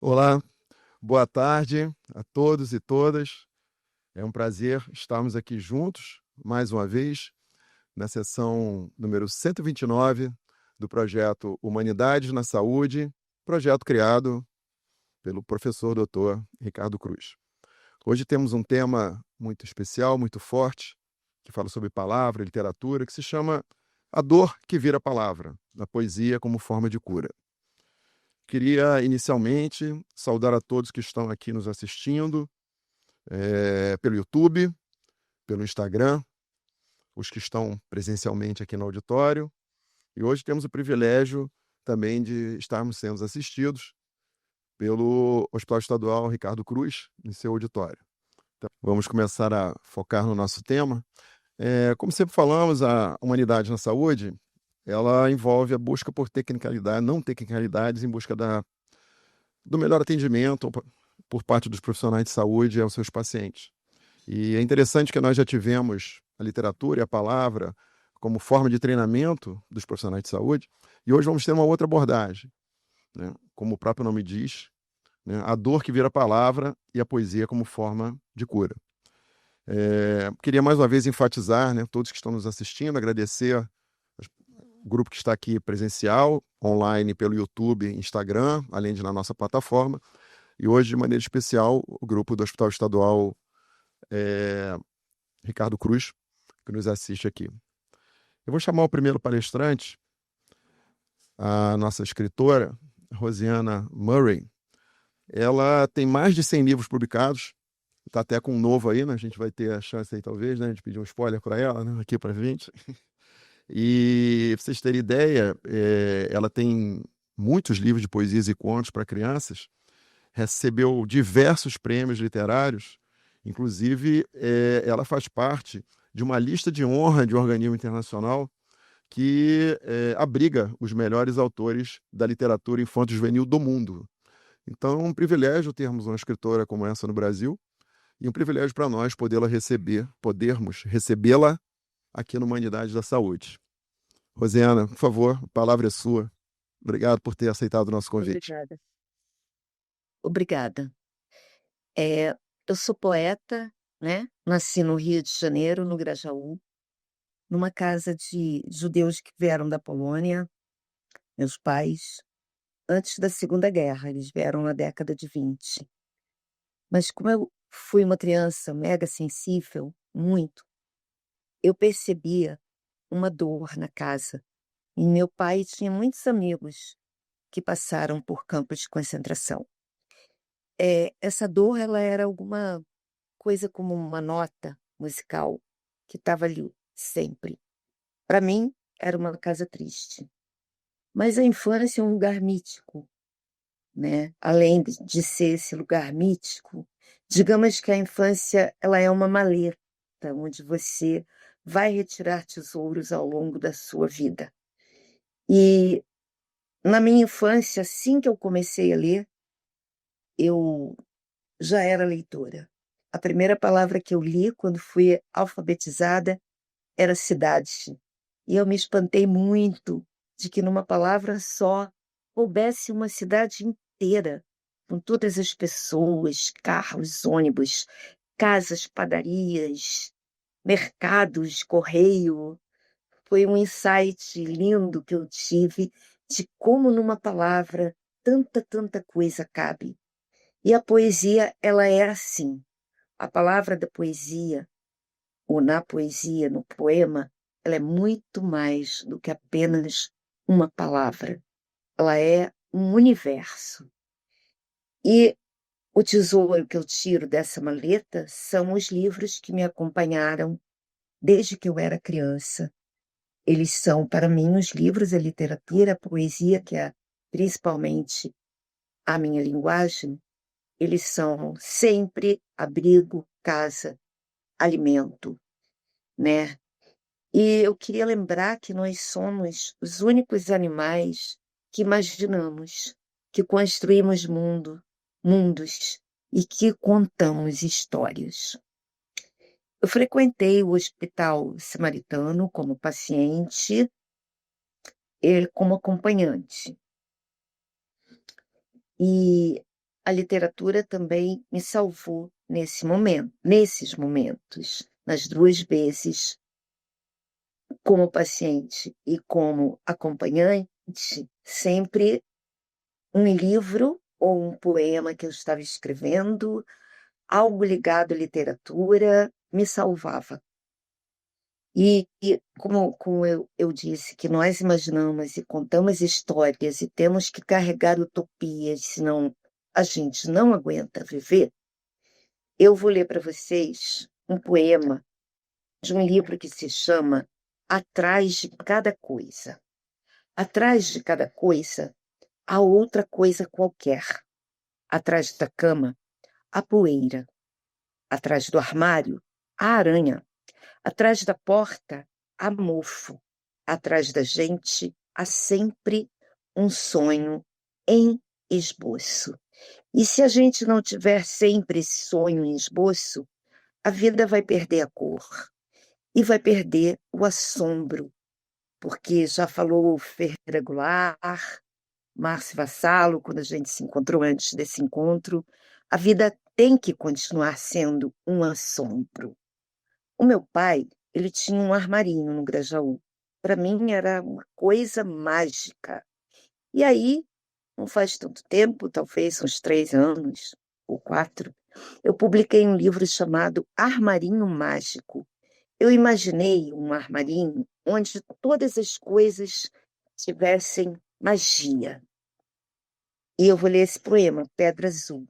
Olá, boa tarde a todos e todas. É um prazer estarmos aqui juntos, mais uma vez, na sessão número 129 do projeto Humanidades na Saúde, projeto criado pelo professor doutor Ricardo Cruz. Hoje temos um tema muito especial, muito forte, que fala sobre palavra e literatura, que se chama A Dor que Vira Palavra, a poesia como forma de cura. Queria, inicialmente, saudar a todos que estão aqui nos assistindo, pelo YouTube, pelo Instagram, os que estão presencialmente aqui no auditório. E hoje temos o privilégio também de estarmos sendo assistidos pelo Hospital Estadual Ricardo Cruz, em seu auditório. Então, vamos começar a focar no nosso tema. Como sempre falamos, a humanidade na saúde, ela envolve a busca por tecnicalidade, não tecnicalidades, em busca do melhor atendimento por parte dos profissionais de saúde aos seus pacientes. E é interessante que nós já tivemos a literatura e a palavra como forma de treinamento dos profissionais de saúde, e hoje vamos ter uma outra abordagem, né? Como o próprio nome diz, né? A dor que vira palavra e a poesia como forma de cura. Queria mais uma vez enfatizar, né, todos que estão nos assistindo, agradecer o grupo que está aqui presencial, online pelo YouTube, Instagram, além de na nossa plataforma, e hoje, de maneira especial, o grupo do Hospital Estadual Ricardo Cruz, que nos assiste aqui. Eu vou chamar o primeiro palestrante, a nossa escritora, Rosiana Murray. Ela tem mais de 100 livros publicados, está até com um novo aí, né? A gente vai ter a chance aí, talvez, né, de pedir um spoiler para ela, né, aqui para a gente. E, para vocês terem ideia, ela tem muitos livros de poesias e contos para crianças, recebeu diversos prêmios literários, inclusive ela faz parte de uma lista de honra de um organismo internacional que abriga os melhores autores da literatura infanto-juvenil do mundo. Então, é um privilégio termos uma escritora como essa no Brasil e um privilégio para nós podermos recebê-la aqui no Humanidade da Saúde. Rosiana, por favor, a palavra é sua. Obrigado por ter aceitado o nosso convite. Obrigada. Obrigada. Eu sou poeta, né? Nasci no Rio de Janeiro, no Grajaú, numa casa de judeus que vieram da Polônia, meus pais, antes da Segunda Guerra. Eles vieram na década de 20. Mas como eu fui uma criança mega sensível, muito, eu percebia uma dor na casa. E meu pai tinha muitos amigos que passaram por campos de concentração. Essa dor, ela era alguma coisa como uma nota musical que estava ali sempre. Para mim, era uma casa triste. Mas a infância é um lugar mítico, né? Além de ser esse lugar mítico, digamos que a infância ela é uma maleta onde você vai retirar tesouros ao longo da sua vida. E na minha infância, assim que eu comecei a ler, eu já era leitora. A primeira palavra que eu li quando fui alfabetizada era cidade. E eu me espantei muito de que numa palavra só houvesse uma cidade inteira, com todas as pessoas, carros, ônibus, casas, padarias, mercados, correio. Foi um insight lindo que eu tive de como numa palavra tanta coisa cabe. E a poesia, ela é assim. A palavra da poesia, ou na poesia, no poema, ela é muito mais do que apenas uma palavra. Ela é um universo. E o tesouro que eu tiro dessa maleta são os livros que me acompanharam desde que eu era criança. Eles são, para mim, os livros, a literatura, a poesia, que é principalmente a minha linguagem, eles são sempre abrigo, casa, alimento, né? E eu queria lembrar que nós somos os únicos animais que imaginamos, que construímos mundos e que contamos histórias. Eu frequentei o Hospital Samaritano como paciente e como acompanhante. E a literatura também me salvou nesses momentos, nas 2 vezes, como paciente e como acompanhante, sempre um livro ou um poema que eu estava escrevendo, algo ligado à literatura, me salvava. E como eu disse, que nós imaginamos e contamos histórias e temos que carregar utopias, senão a gente não aguenta viver, eu vou ler para vocês um poema de um livro que se chama Atrás de Cada Coisa. Atrás de cada coisa há outra coisa qualquer. Atrás da cama, há poeira. Atrás do armário, há aranha. Atrás da porta, há mofo. Atrás da gente, há sempre um sonho em esboço. E se a gente não tiver sempre esse sonho em esboço, a vida vai perder a cor e vai perder o assombro, porque já falou Ferreira Goulart, Márcio Vassalo, quando a gente se encontrou antes desse encontro, a vida tem que continuar sendo um assombro. O meu pai, ele tinha um armarinho no Grajaú. Para mim era uma coisa mágica. E aí, não faz tanto tempo, talvez uns 3 anos ou 4, eu publiquei um livro chamado Armarinho Mágico. Eu imaginei um armarinho onde todas as coisas tivessem magia. E eu vou ler esse poema, Pedra Azul.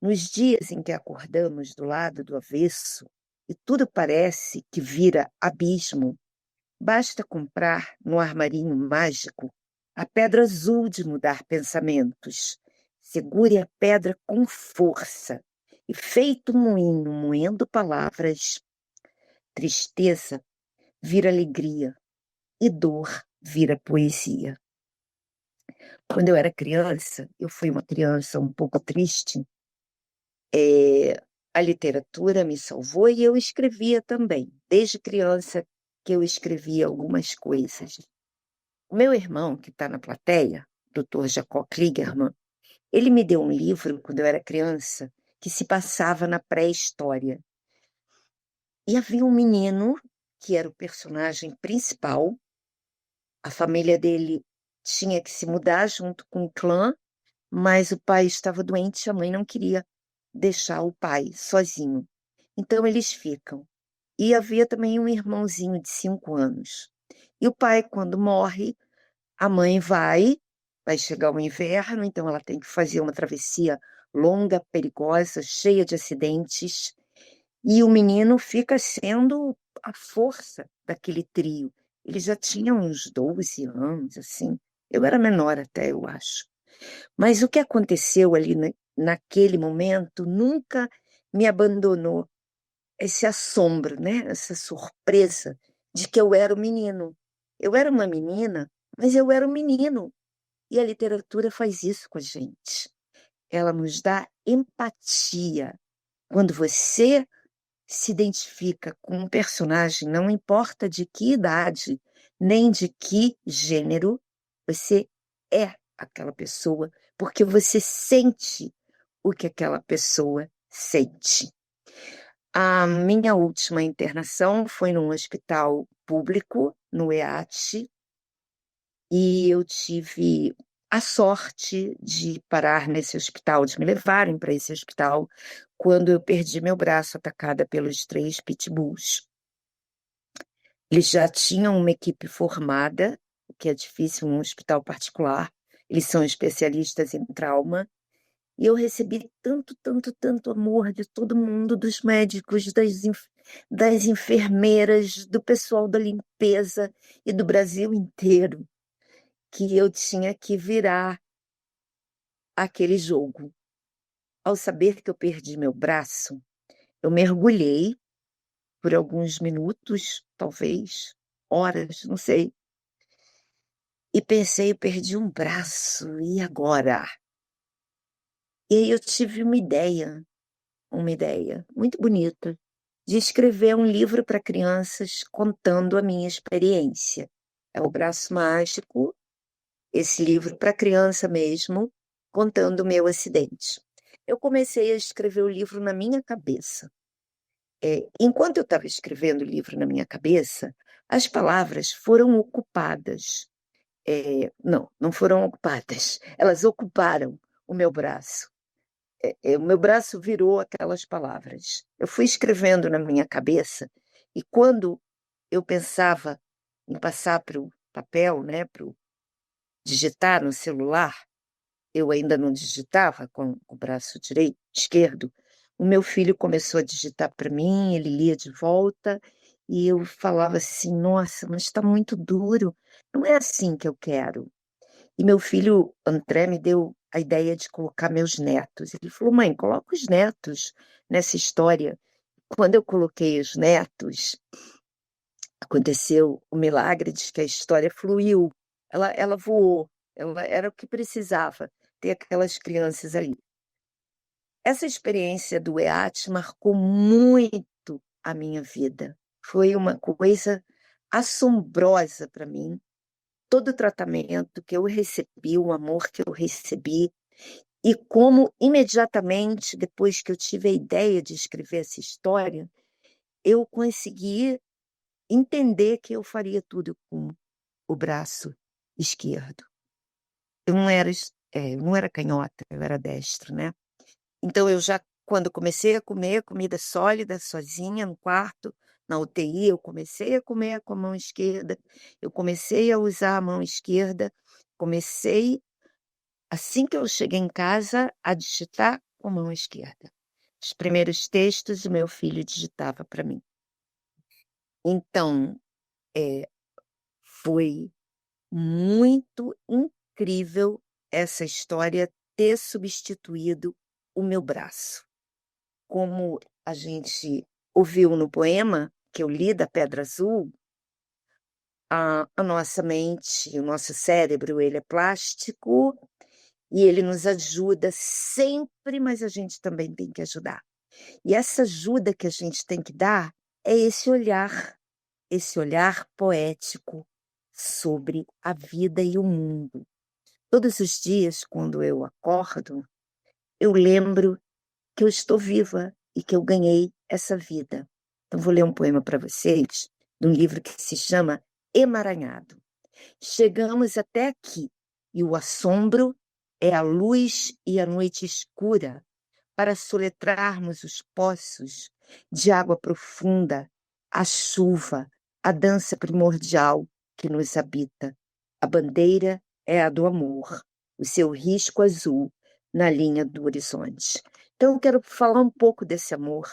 Nos dias em que acordamos do lado do avesso e tudo parece que vira abismo, basta comprar no armarinho mágico a pedra azul de mudar pensamentos. Segure a pedra com força e, feito moinho moendo palavras, tristeza vira alegria e dor vira poesia. Quando eu era criança, eu fui uma criança um pouco triste, a literatura me salvou e eu escrevia também. Desde criança que eu escrevia algumas coisas. O meu irmão, que está na plateia, Dr. Jacob Kligerman, ele me deu um livro, quando eu era criança, que se passava na pré-história. E havia um menino, que era o personagem principal, a família dele tinha que se mudar junto com o clã, mas o pai estava doente e a mãe não queria deixar o pai sozinho. Então eles ficam. E havia também um irmãozinho de 5 anos. E o pai, quando morre, a mãe vai chegar o inverno, então ela tem que fazer uma travessia longa, perigosa, cheia de acidentes, e o menino fica sendo a força daquele trio. Ele já tinha uns 12 anos, assim. Eu era menor até, eu acho. Mas o que aconteceu ali naquele momento nunca me abandonou. Esse assombro, né? Essa surpresa de que eu era o menino. Eu era uma menina, mas eu era um menino. E a literatura faz isso com a gente. Ela nos dá empatia. Quando você se identifica com um personagem, não importa de que idade, nem de que gênero, você é aquela pessoa, porque você sente o que aquela pessoa sente. A minha última internação foi num hospital público, no EAT, e eu tive a sorte de parar nesse hospital, de me levarem para esse hospital, quando eu perdi meu braço atacada pelos 3 pitbulls. Eles já tinham uma equipe formada, o que é difícil em um hospital particular, eles são especialistas em trauma, e eu recebi tanto, tanto, tanto amor de todo mundo, dos médicos, das enfermeiras, do pessoal da limpeza e do Brasil inteiro, que eu tinha que virar aquele jogo. Ao saber que eu perdi meu braço, eu mergulhei por alguns minutos, talvez, horas, não sei, e pensei, eu perdi um braço, e agora? E aí eu tive uma ideia muito bonita, de escrever um livro para crianças contando a minha experiência. É o Braço Mágico, esse livro para criança mesmo, contando o meu acidente. Eu comecei a escrever o livro na minha cabeça. Enquanto eu estava escrevendo o livro na minha cabeça, as palavras foram ocupadas. Não foram ocupadas. Elas ocuparam o meu braço. O meu braço virou aquelas palavras. Eu fui escrevendo na minha cabeça e quando eu pensava em passar para o papel, né, para digitar no celular, eu ainda não digitava com o braço esquerdo. O meu filho começou a digitar para mim, ele lia de volta e eu falava assim: nossa, mas está muito duro, não é assim que eu quero. E meu filho André me deu a ideia de colocar meus netos. Ele falou: mãe, coloca os netos nessa história. Quando eu coloquei os netos, aconteceu o milagre de que a história fluiu. Ela voou. Ela era o que precisava, ter aquelas crianças ali. Essa experiência do EAT marcou muito a minha vida. Foi uma coisa assombrosa para mim. Todo o tratamento que eu recebi, o amor que eu recebi, e como imediatamente depois que eu tive a ideia de escrever essa história, eu consegui entender que eu faria tudo com o braço esquerdo. Eu não era canhota, eu era destro, né? Então eu já, quando comecei a comer comida sólida, sozinha no quarto, na UTI, eu comecei a comer com a mão esquerda, eu comecei a usar a mão esquerda, comecei, assim que eu cheguei em casa, a digitar com a mão esquerda. Os primeiros textos o meu filho digitava para mim. Então, foi muito incrível essa história ter substituído o meu braço. Como a gente ouviu no poema que eu li da Pedra Azul, a nossa mente, o nosso cérebro, ele é plástico e ele nos ajuda sempre, mas a gente também tem que ajudar. E essa ajuda que a gente tem que dar é esse olhar poético sobre a vida e o mundo. Todos os dias, quando eu acordo, eu lembro que eu estou viva e que eu ganhei essa vida. Então, vou ler um poema para vocês, de um livro que se chama Emaranhado. Chegamos até aqui, e o assombro é a luz e a noite escura, para soletrarmos os poços de água profunda, a chuva, a dança primordial que nos habita. A bandeira é a do amor, o seu risco azul na linha do horizonte. Então, eu quero falar um pouco desse amor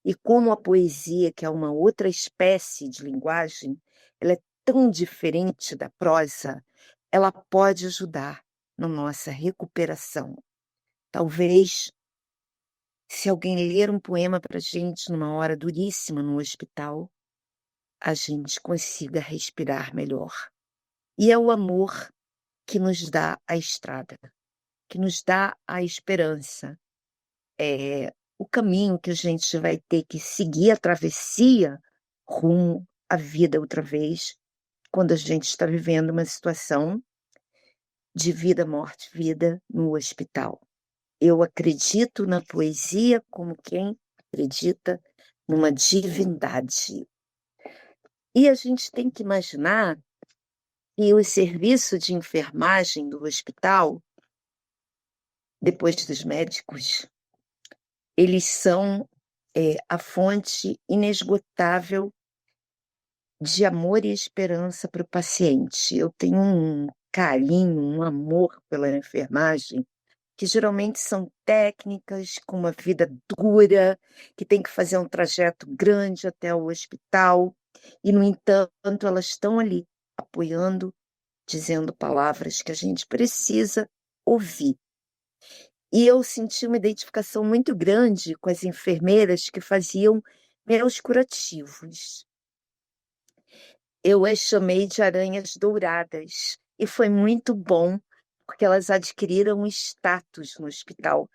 e como a poesia, que é uma outra espécie de linguagem, ela é tão diferente da prosa, ela pode ajudar na nossa recuperação. Talvez, se alguém ler um poema para a gente numa hora duríssima no hospital, a gente consiga respirar melhor. E é o amor que nos dá a estrada, que nos dá a esperança. É o caminho que a gente vai ter que seguir a travessia rumo à vida outra vez, quando a gente está vivendo uma situação de vida, morte, vida no hospital. Eu acredito na poesia como quem acredita numa divindade. E a gente tem que imaginar que o serviço de enfermagem do hospital, depois dos médicos, eles são a fonte inesgotável de amor e esperança para o paciente. Eu tenho um carinho, um amor pela enfermagem, que geralmente são técnicas com uma vida dura, que tem que fazer um trajeto grande até o hospital, e, no entanto, elas estão ali, apoiando, dizendo palavras que a gente precisa ouvir. E eu senti uma identificação muito grande com as enfermeiras que faziam meus curativos. Eu as chamei de aranhas douradas, e foi muito bom, porque elas adquiriram status no hospital,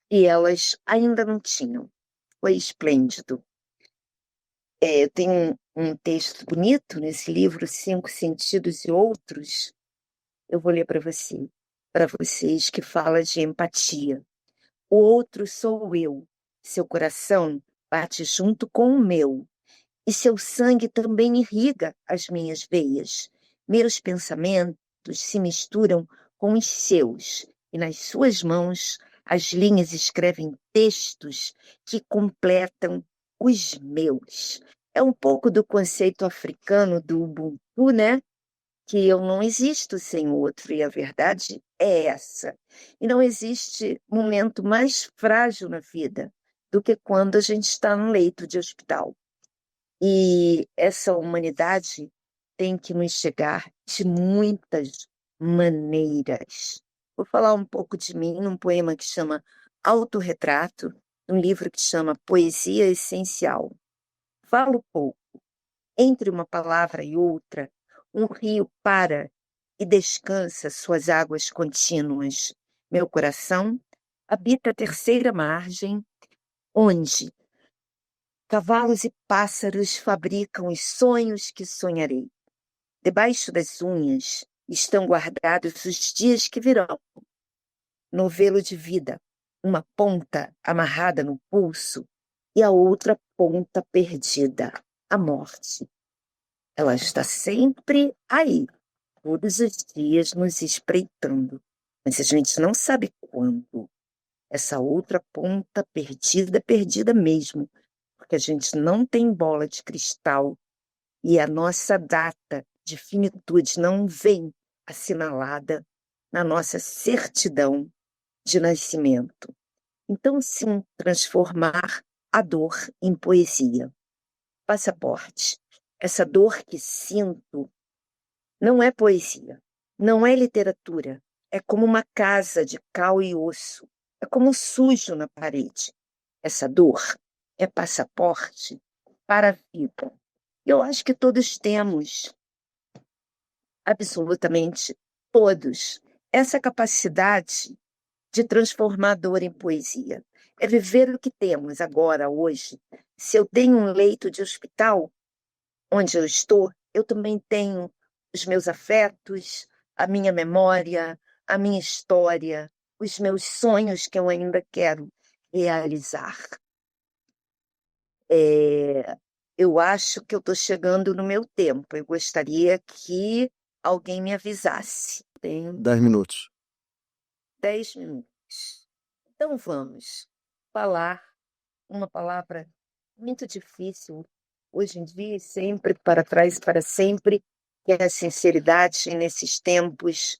e elas ainda não tinham. Foi esplêndido. Eu tenho um texto bonito nesse livro, Cinco Sentidos e Outros. Eu vou ler para você. para vocês que fala de empatia. O outro sou eu. Seu coração bate junto com o meu. E seu sangue também irriga as minhas veias. Meus pensamentos se misturam com os seus. E nas suas mãos as linhas escrevem textos que completam os meus. É um pouco do conceito africano do Ubuntu, né? Que eu não existo sem o outro, e a verdade é essa. E não existe momento mais frágil na vida do que quando a gente está no leito de hospital. E essa humanidade tem que nos chegar de muitas maneiras. Vou falar um pouco de mim num poema que chama Autorretrato, num livro que chama Poesia Essencial. Falo pouco. Entre uma palavra e outra, um rio para e descansa suas águas contínuas. Meu coração habita a terceira margem, onde cavalos e pássaros fabricam os sonhos que sonharei. Debaixo das unhas estão guardados os dias que virão. Novelo de vida, uma ponta amarrada no pulso e a outra ponta perdida, a morte. Ela está sempre aí, todos os dias nos espreitando, mas a gente não sabe quando. Essa outra ponta perdida, perdida mesmo, porque a gente não tem bola de cristal e a nossa data de finitude não vem assinalada na nossa certidão de nascimento. Então, sim, transformar a dor em poesia. Passaporte. Essa dor que sinto não é poesia, não é literatura. É como uma casa de cal e osso. É como um sujo na parede. Essa dor é passaporte para a vida. Eu acho que todos temos, absolutamente todos, essa capacidade de transformar a dor em poesia. É viver o que temos agora, hoje. Se eu tenho um leito de hospital, onde eu estou, eu também tenho os meus afetos, a minha memória, a minha história, os meus sonhos que eu ainda quero realizar. Eu acho que eu estou chegando no meu tempo. Eu gostaria que alguém me avisasse. Tenho 10 minutos. 10 minutos. Então vamos falar uma palavra muito difícil hoje em dia e sempre, para trás e para sempre, que é a sinceridade nesses tempos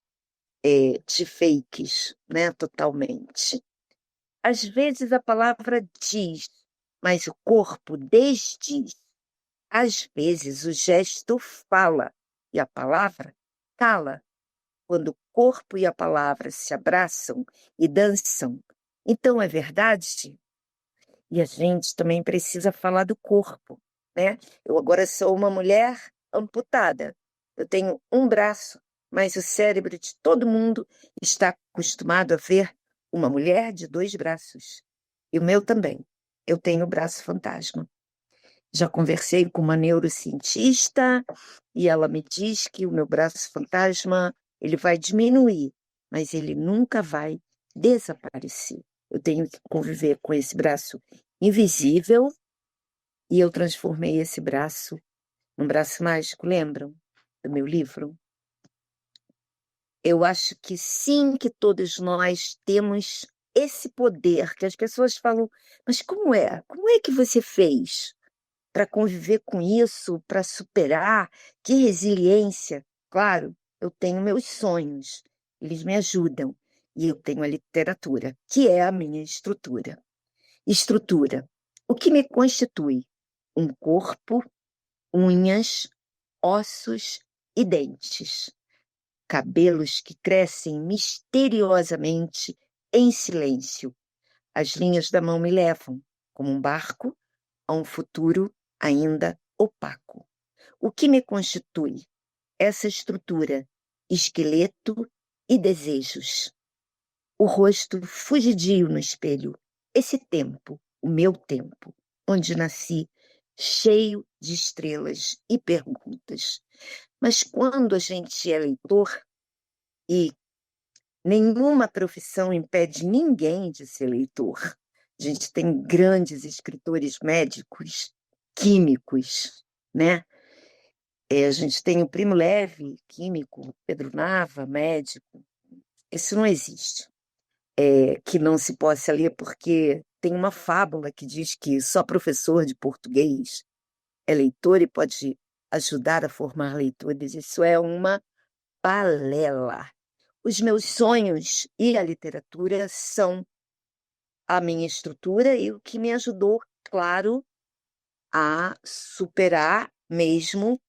de fakes, né? Totalmente. Às vezes a palavra diz, mas o corpo desdiz. Às vezes o gesto fala e a palavra cala. Quando o corpo e a palavra se abraçam e dançam, então é verdade? E a gente também precisa falar do corpo, né? Eu agora sou uma mulher amputada. Eu tenho um braço, mas o cérebro de todo mundo está acostumado a ver uma mulher de 2 braços. E o meu também. Eu tenho o braço fantasma. Já conversei com uma neurocientista e ela me diz que o meu braço fantasma ele vai diminuir, mas ele nunca vai desaparecer. Eu tenho que conviver com esse braço invisível e eu transformei esse braço num braço mágico, lembram do meu livro? Eu acho que sim, que todos nós temos esse poder, que as pessoas falam, mas como é? Como é que você fez para conviver com isso, para superar? Que resiliência! Claro, eu tenho meus sonhos, eles me ajudam, e eu tenho a literatura, que é a minha estrutura. Estrutura. O que me constitui? Um corpo, unhas, ossos e dentes. Cabelos que crescem misteriosamente em silêncio. As linhas da mão me levam, como um barco, a um futuro ainda opaco. O que me constitui? Essa estrutura, esqueleto e desejos. O rosto fugidio no espelho, esse tempo, o meu tempo, onde nasci, cheio de estrelas e perguntas. Mas quando a gente é leitor e Nenhuma profissão impede ninguém de ser leitor. A gente tem grandes escritores médicos, químicos, né? A gente tem o Primo Levi, químico, Pedro Nava, médico. Isso não existe. Que não se possa ler, porque tem uma fábula que diz que só professor de português é leitor e pode ajudar a formar leitores. Isso é uma balela. Os meus sonhos e a literatura são a minha estrutura e o que me ajudou, claro, a superar mesmo,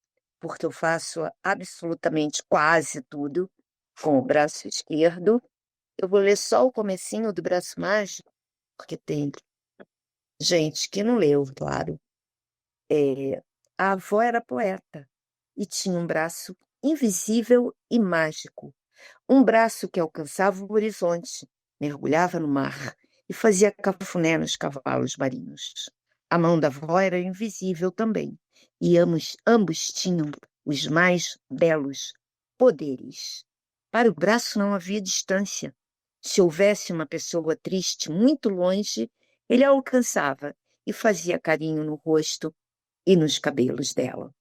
porque eu faço absolutamente quase tudo com o braço esquerdo. Eu vou ler só o comecinho do Braço Mágico, porque tem gente que não leu, claro. A avó era poeta e tinha um braço invisível e mágico. Um braço que alcançava o horizonte, mergulhava no mar e fazia cafuné nos cavalos marinhos. A mão da avó era invisível também, e ambos tinham os mais belos poderes. Para o braço não havia distância. Se houvesse uma pessoa triste muito longe, ele a alcançava e fazia carinho no rosto e nos cabelos dela.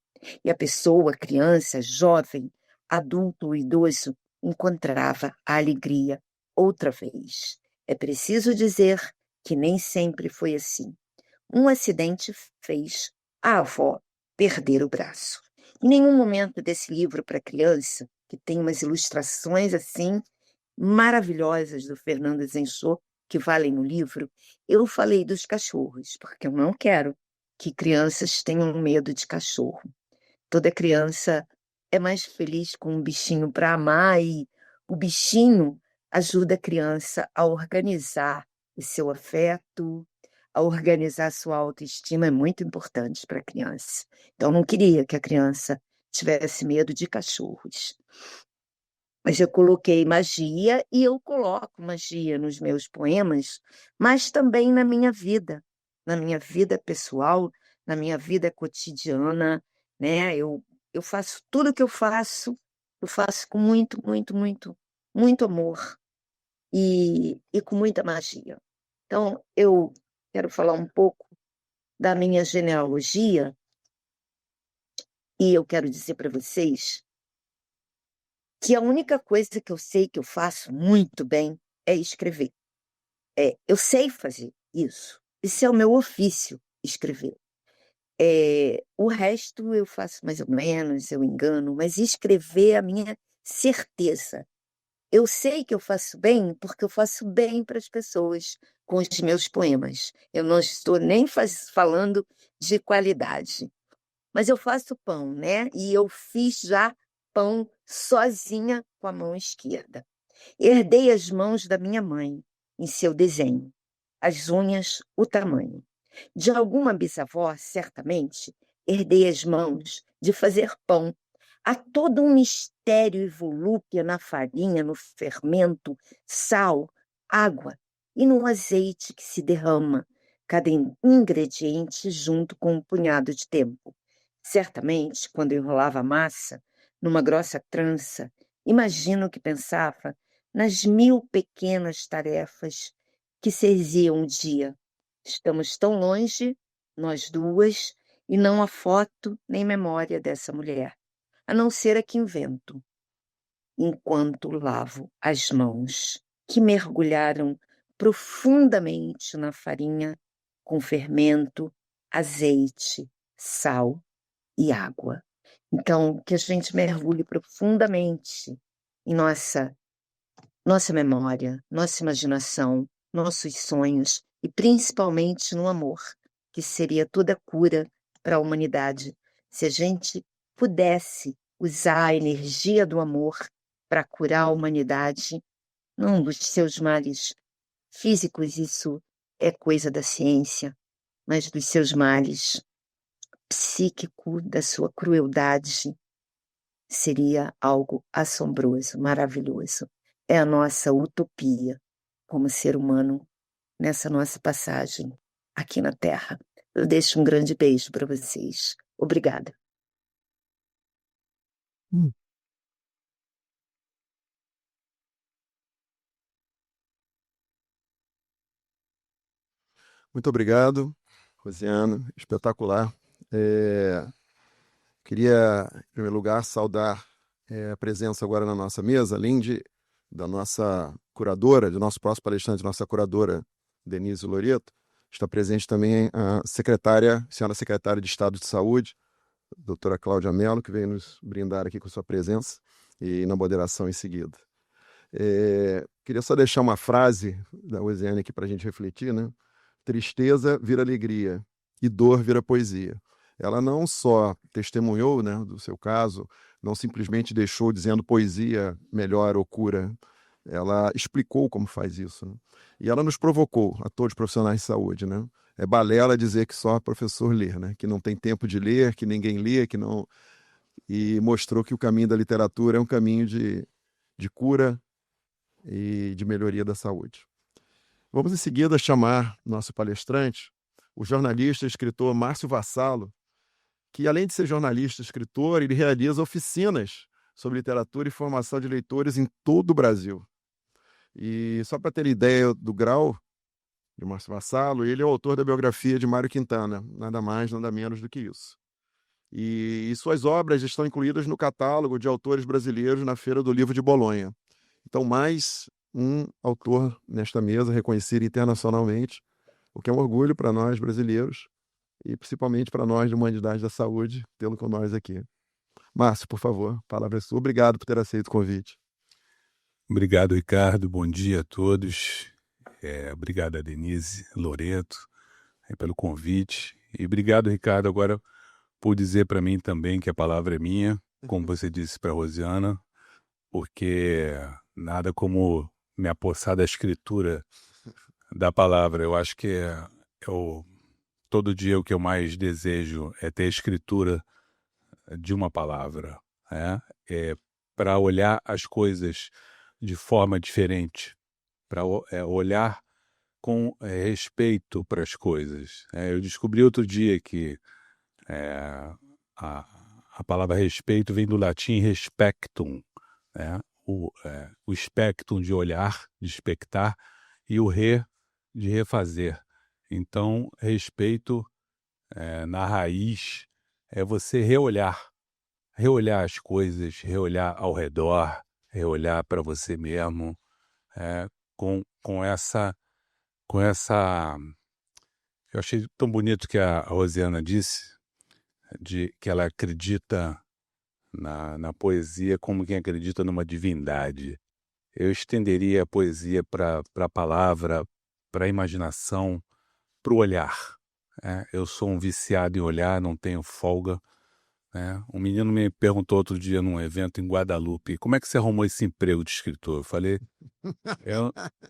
E a pessoa, criança, jovem, adulto ou idoso, encontrava a alegria outra vez. É preciso dizer que nem sempre foi assim. Um acidente fez a avó perder o braço. Em nenhum momento desse livro para criança, que tem umas ilustrações assim maravilhosas do Fernando Zensou, que valem no livro, eu falei dos cachorros, porque eu não quero que crianças tenham medo de cachorro. Toda criança é mais feliz com um bichinho para amar e o bichinho ajuda a criança a organizar o seu afeto, a organizar a sua autoestima, é muito importante para a criança. Então, eu não queria que a criança tivesse medo de cachorros. Mas eu coloquei magia e eu coloco magia nos meus poemas, mas também na minha vida pessoal, na minha vida cotidiana, né? Eu faço tudo que eu faço com muito, muito, muito, muito amor e com muita magia. Então, eu quero falar um pouco da minha genealogia e eu quero dizer para vocês que a única coisa que eu sei que eu faço muito bem é escrever. Eu sei fazer isso. Isso é o meu ofício, escrever. O resto eu faço mais ou menos, eu engano, mas escrever é a minha certeza. Eu sei que eu faço bem porque eu faço bem para as pessoas com os meus poemas. Eu não estou nem falando de qualidade, mas eu faço pão, né? E eu fiz já pão sozinha com a mão esquerda. Herdei as mãos da minha mãe em seu desenho, as unhas, o tamanho. De alguma bisavó, certamente, herdei as mãos de fazer pão. Há todo um mistério e volúpia na farinha, no fermento, sal, água e no azeite que se derrama, cada ingrediente junto com um punhado de tempo. Certamente, quando enrolava a massa numa grossa trança, imagino que pensava nas 1000 pequenas tarefas que serviam um dia. Estamos tão longe, nós duas, e não há foto nem memória dessa mulher, a não ser a que invento, enquanto lavo as mãos, que mergulharam profundamente na farinha com fermento, azeite, sal e água. Então, que a gente mergulhe profundamente em nossa memória, nossa imaginação, nossos sonhos e principalmente no amor, que seria toda cura para a humanidade. Se a gente pudesse usar a energia do amor para curar a humanidade, não dos seus males físicos, isso é coisa da ciência, mas dos seus males psíquico, da sua crueldade, seria algo assombroso, maravilhoso. É a nossa utopia como ser humano nessa nossa passagem aqui na Terra. Eu deixo um grande beijo para vocês. Obrigada. Hum. Muito obrigado, Rosiana, espetacular. Queria, em primeiro lugar, saudar a presença agora na nossa mesa, além da nossa curadora, do nosso próximo palestrante, nossa curadora, Denise Loreto, está presente também a senhora secretária de Estado de Saúde, doutora Cláudia Mello, que veio nos brindar aqui com sua presença e na moderação em seguida. Queria só deixar uma frase da Rosiane aqui para a gente refletir, né? Tristeza vira alegria e dor vira poesia. Ela não só testemunhou, né, do seu caso, não simplesmente deixou dizendo poesia melhor ou cura. Ela explicou como faz isso, né? E ela nos provocou, a todos os profissionais de saúde, né? É balela dizer que só professor lê, né? Que não tem tempo de ler, que ninguém lê, que não... E mostrou que o caminho da literatura é um caminho de cura e de melhoria da saúde. Vamos em seguida chamar nosso palestrante, o jornalista e escritor Márcio Vassalo, que além de ser jornalista e escritor, ele realiza oficinas sobre literatura e formação de leitores em todo o Brasil. E só para ter ideia do grau de Márcio Vassalo, ele é o autor da biografia de Mário Quintana, nada mais, nada menos do que isso. E suas obras estão incluídas no catálogo de autores brasileiros na Feira do Livro de Bolonha. Então, mais um autor nesta mesa, reconhecido internacionalmente, o que é um orgulho para nós brasileiros e principalmente para nós de Humanidade da Saúde, tê-lo com nós aqui. Márcio, por favor, a palavra é sua. Obrigado por ter aceito o convite. Obrigado, Ricardo. Bom dia a todos. Obrigado a Denise Loreto pelo convite. E obrigado, Ricardo, agora por dizer para mim também que a palavra é minha, como você disse para a Rosiana, porque nada como me apossar da escritura da palavra. Eu acho que todo dia o que eu mais desejo é ter a escritura de uma palavra, para olhar as coisas de forma diferente, para olhar com respeito para as coisas. Eu descobri outro dia que a palavra respeito vem do latim respectum, o spectrum de olhar, de expectar, e o de refazer. Então, respeito na raiz é você reolhar as coisas, reolhar ao redor, reolhar para você mesmo, com essa... Eu achei tão bonito que a Rosiana disse, de que ela acredita na poesia como quem acredita numa divindade. Eu estenderia a poesia para a palavra, para a imaginação, para o olhar. Eu sou um viciado em olhar, não tenho folga. Um menino me perguntou outro dia num evento em Guadalupe, como é que você arrumou esse emprego de escritor? Eu falei,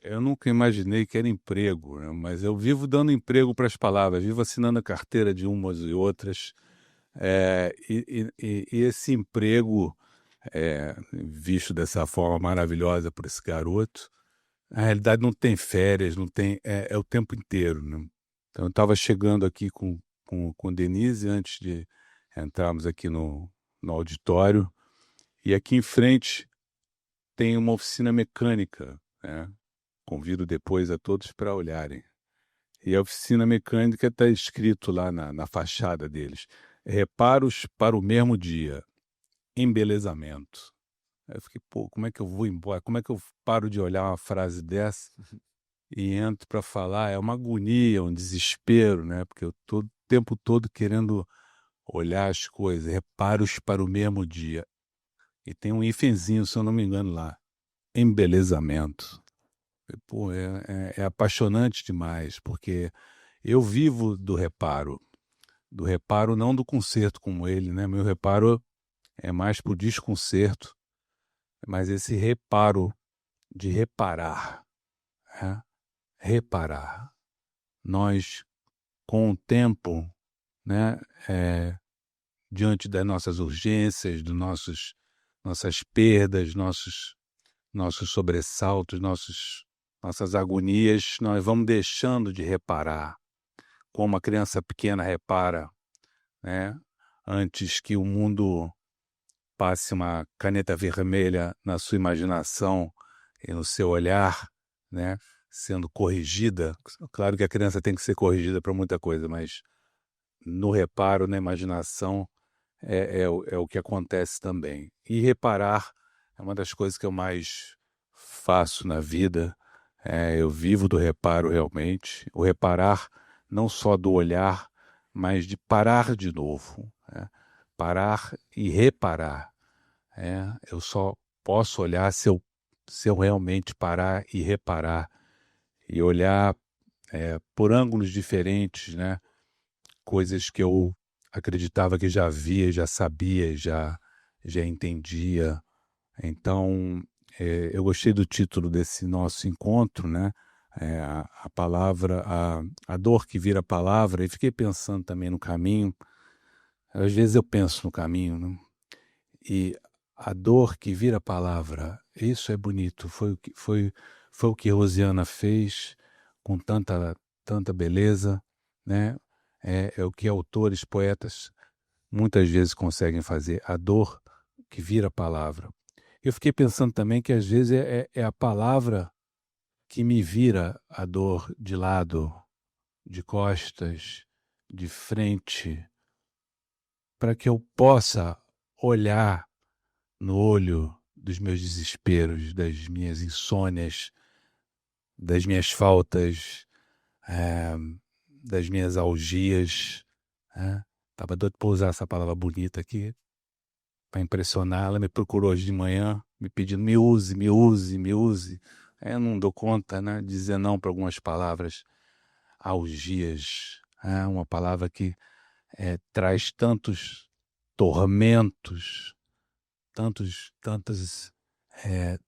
eu nunca imaginei que era emprego, né? Mas eu vivo dando emprego para as palavras, vivo assinando a carteira de umas e outras. E esse emprego, visto dessa forma maravilhosa por esse garoto, na realidade não tem férias, não tem, é o tempo inteiro, né? Então eu estava chegando aqui com Denise antes de entrarmos aqui no auditório, e aqui em frente tem uma oficina mecânica, né? Convido depois a todos para olharem. E a oficina mecânica está escrito lá na fachada deles: reparos para o mesmo dia, embelezamento. Aí eu fiquei, como é que eu vou embora? Como é que eu paro de olhar uma frase dessa e entro para falar? É uma agonia, um desespero, né? Porque eu estou o tempo todo querendo olhar as coisas, reparos para o mesmo dia. E tem um hífenzinho, se eu não me engano, lá, embelezamento. É apaixonante demais, porque eu vivo do reparo não do concerto como ele, né? Meu reparo é mais pro desconcerto, mas esse reparo de reparar, né? Reparar. Nós, com o tempo, né, diante das nossas urgências, nossas perdas, nossos sobressaltos, nossas agonias, nós vamos deixando de reparar, como a criança pequena repara, né? Antes que o mundo passe uma caneta vermelha na sua imaginação e no seu olhar, né? sendo corrigida. Claro que a criança tem que ser corrigida para muita coisa, mas no reparo, na imaginação, é o que acontece também. E reparar é uma das coisas que eu mais faço na vida. Eu vivo do reparo realmente. O reparar não só do olhar, mas de parar de novo. Parar e reparar. Eu só posso olhar se eu realmente parar e reparar. E olhar por ângulos diferentes, né? Coisas que eu acreditava que já via, já sabia, já entendia. Então, eu gostei do título desse nosso encontro, né? A palavra, a dor que vira palavra, e fiquei pensando também no caminho. Às vezes eu penso no caminho, né? E a dor que vira palavra, isso é bonito. Foi o que Rosiana fez com tanta beleza, né? É o que autores, poetas, muitas vezes conseguem fazer, a dor que vira palavra. Eu fiquei pensando também que às vezes é a palavra que me vira a dor de lado, de costas, de frente, para que eu possa olhar no olho dos meus desesperos, das minhas insônias, das minhas faltas, das minhas algias. Estava doido para usar essa palavra bonita aqui, para impressionar. Ela me procurou hoje de manhã, me pedindo, me use, me use, me use. Eu não dou conta, né, de dizer não para algumas palavras. Algias, uma palavra que traz tantos tormentos, tantas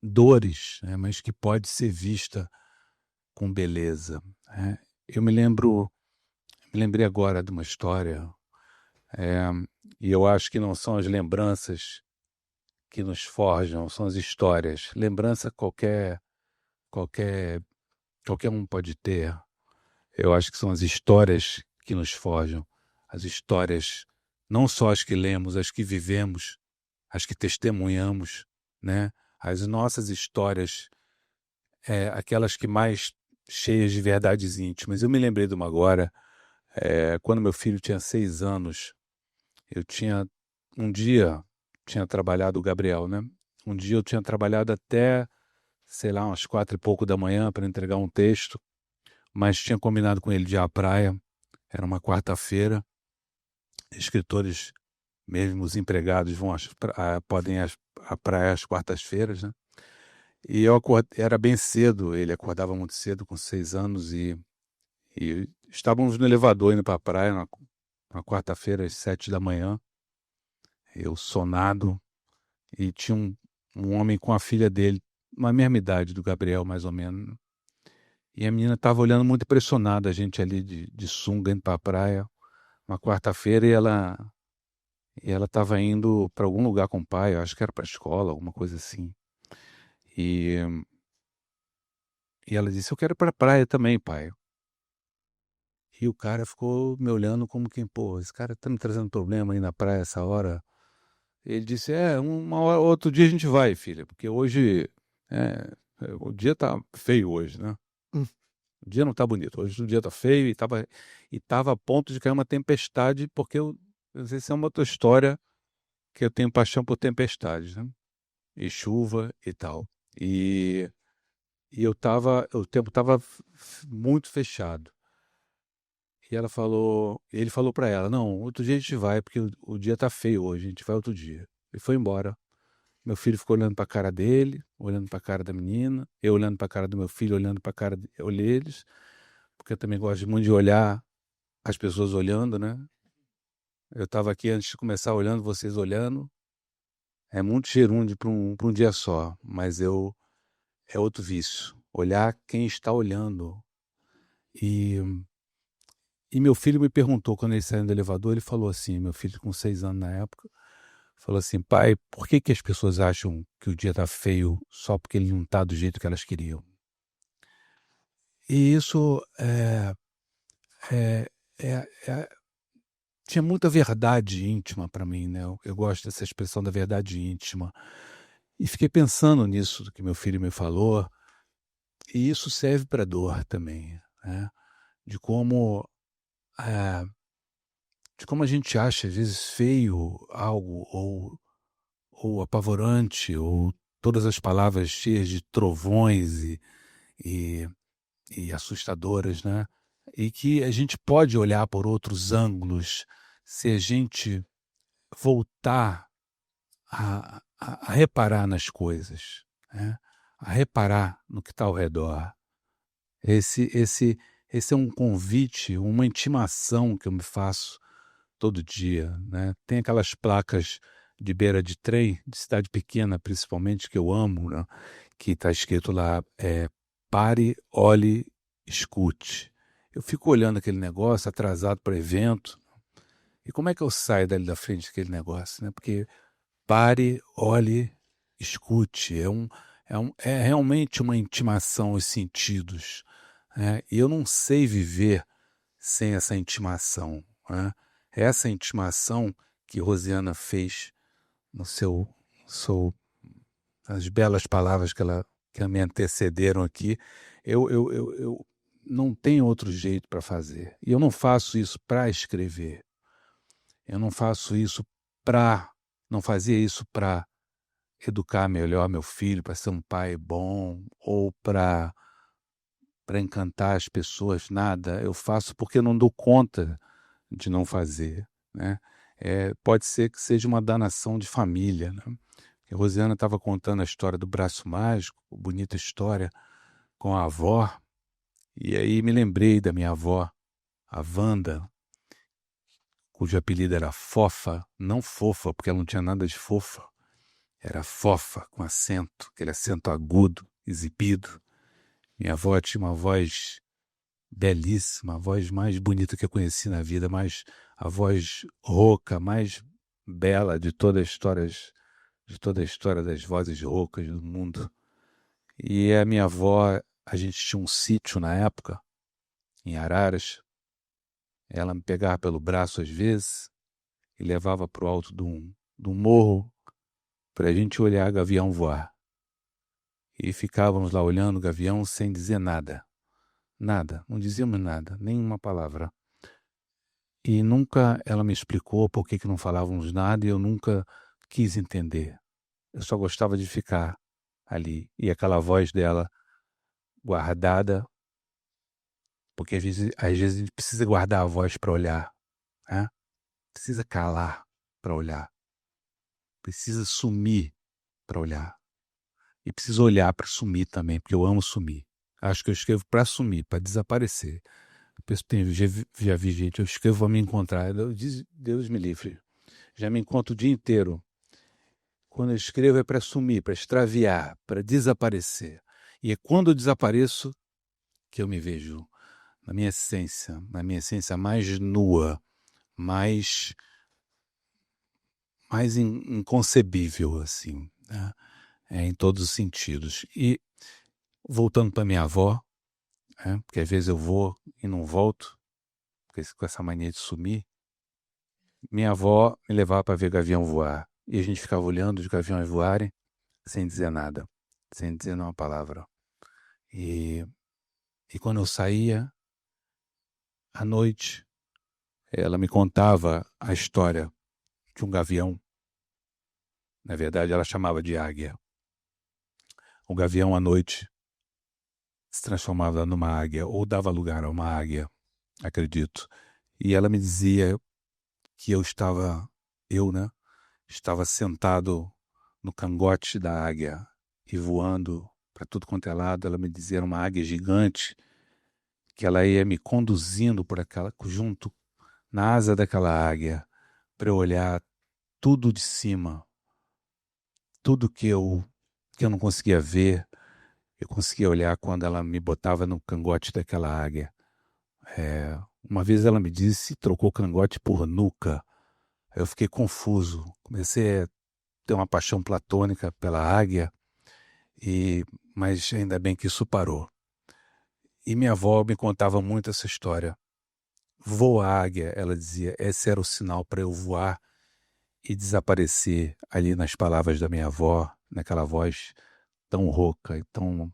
dores, né, mas que pode ser vista com beleza. Eu me lembrei agora de uma história, e eu acho que não são as lembranças que nos forjam, são as histórias. Lembrança qualquer um pode ter. Eu acho que são as histórias que nos forjam. As histórias, não só as que lemos, as que vivemos, as que testemunhamos, né? As nossas histórias, aquelas que mais cheias de verdades íntimas. Eu me lembrei de uma agora, quando meu filho tinha 6 anos, eu tinha trabalhado, o Gabriel, né? Um dia eu tinha trabalhado até, sei lá, umas 4 e pouco da manhã para entregar um texto, mas tinha combinado com ele de ir à praia, era uma quarta-feira. Escritores, mesmo os empregados, podem ir à praia às quartas-feiras, né? E era bem cedo, ele acordava muito cedo, com 6 anos, e estávamos no elevador indo para a praia na quarta-feira, às 7 da manhã, eu sonado, e tinha um homem com a filha dele, uma mesma idade do Gabriel, mais ou menos, e a menina estava olhando muito impressionada, a gente ali de sunga indo para a praia, uma quarta-feira, e ela estava indo para algum lugar com o pai, eu acho que era para a escola, alguma coisa assim. E ela disse, eu quero ir para a praia também, pai. E o cara ficou me olhando como quem, pô, esse cara tá me trazendo problema aí na praia essa hora. Ele disse, outro dia a gente vai, filha, porque hoje, o dia tá feio hoje, né? O dia não tá bonito, hoje o dia tá feio e tava a ponto de cair uma tempestade, porque eu não sei se é uma outra história, que eu tenho paixão por tempestades, né? E chuva e tal. E o tempo estava muito fechado. E ele falou para ela, não, outro dia a gente vai, porque o dia tá feio hoje, a gente vai outro dia. E foi embora. Meu filho ficou olhando para a cara dele, olhando para a cara da menina, eu olhando para a cara do meu filho, olhando para a cara deles, porque eu também gosto muito de olhar as pessoas olhando, né? Eu estava aqui antes de começar olhando, vocês olhando. É muito gerúndio para um dia só, mas é outro vício. Olhar quem está olhando. E meu filho me perguntou, quando ele saiu do elevador, ele falou assim, meu filho com 6 anos na época, falou assim, pai, por que as pessoas acham que o dia está feio só porque ele não está do jeito que elas queriam? E isso tinha muita verdade íntima para mim, né? Eu gosto dessa expressão da verdade íntima. E fiquei pensando nisso que meu filho me falou. E isso serve para dor também, né? De como, eh, de como a gente acha, às vezes, feio algo, ou apavorante, ou todas as palavras cheias de trovões e, e assustadoras, né? E que a gente pode olhar por outros ângulos se a gente voltar a reparar nas coisas, né? A reparar no que está ao redor. Esse, esse, esse é um convite, uma intimação que eu me faço todo dia, né? Tem aquelas placas de beira de trem, de cidade pequena principalmente, que eu amo, né? Que está escrito lá, pare, olhe, escute. Eu fico olhando aquele negócio, atrasado para o evento, e como é que eu saio dali da frente daquele negócio, né? Porque pare, olhe, escute, é realmente uma intimação aos sentidos, né? E eu não sei viver sem essa intimação, né? Essa intimação que Rosiana fez no as belas palavras que me antecederam aqui, eu não tenho outro jeito para fazer. E eu não faço isso para escrever. Eu não faço isso não fazia isso para educar melhor meu filho, para ser um pai bom, ou para encantar as pessoas, nada. Eu faço porque eu não dou conta de não fazer, né? Pode ser que seja uma danação de família, né? A Rosiana estava contando a história do braço mágico, bonita história, com a avó, e aí me lembrei da minha avó, a Wanda, cujo apelido era Fofa, não fofa, porque ela não tinha nada de fofa, era fofa, com acento, aquele acento agudo, exibido. Minha avó tinha uma voz belíssima, a voz mais bonita que eu conheci na vida, a voz rouca, mais bela de toda a história das vozes roucas do mundo. E a minha avó, a gente tinha um sítio na época, em Araras. Ela me pegava pelo braço às vezes e levava para o alto de um morro para a gente olhar gavião voar. E ficávamos lá olhando o gavião sem dizer nada. Nada, não dizíamos nada, nenhuma palavra. E nunca ela me explicou por que não falávamos nada e eu nunca quis entender. Eu só gostava de ficar ali. E aquela voz dela guardada, porque às vezes a gente precisa guardar a voz para olhar, né? Precisa calar para olhar. Precisa sumir para olhar. E precisa olhar para sumir também, porque eu amo sumir. Acho que eu escrevo para sumir, para desaparecer. Já vi gente, eu escrevo para me encontrar. Deus me livre. Já me encontro o dia inteiro. Quando eu escrevo é para sumir, para extraviar, para desaparecer. E é quando eu desapareço que eu me vejo na minha essência mais nua, mais inconcebível, assim, né? Em todos os sentidos. E voltando para minha avó, né? Porque às vezes eu vou e não volto, com essa mania de sumir, minha avó me levava para ver gavião voar. E a gente ficava olhando os gaviões voarem sem dizer nada, sem dizer uma palavra. E quando eu saía, à noite, ela me contava a história de um gavião. Na verdade, ela chamava de águia. O gavião, à noite, se transformava numa águia, ou dava lugar a uma águia, acredito. E ela me dizia que estava sentado no cangote da águia e voando para tudo quanto é lado. Ela me dizia, era uma águia gigante, que ela ia me conduzindo junto na asa daquela águia, para eu olhar tudo de cima, tudo que eu não conseguia ver, eu conseguia olhar quando ela me botava no cangote daquela águia. Uma vez ela me disse, trocou cangote por nuca. Eu fiquei confuso, comecei a ter uma paixão platônica pela águia, mas ainda bem que isso parou. E minha avó me contava muito essa história. Voa, águia, ela dizia, esse era o sinal para eu voar e desaparecer ali nas palavras da minha avó, naquela voz tão rouca e tão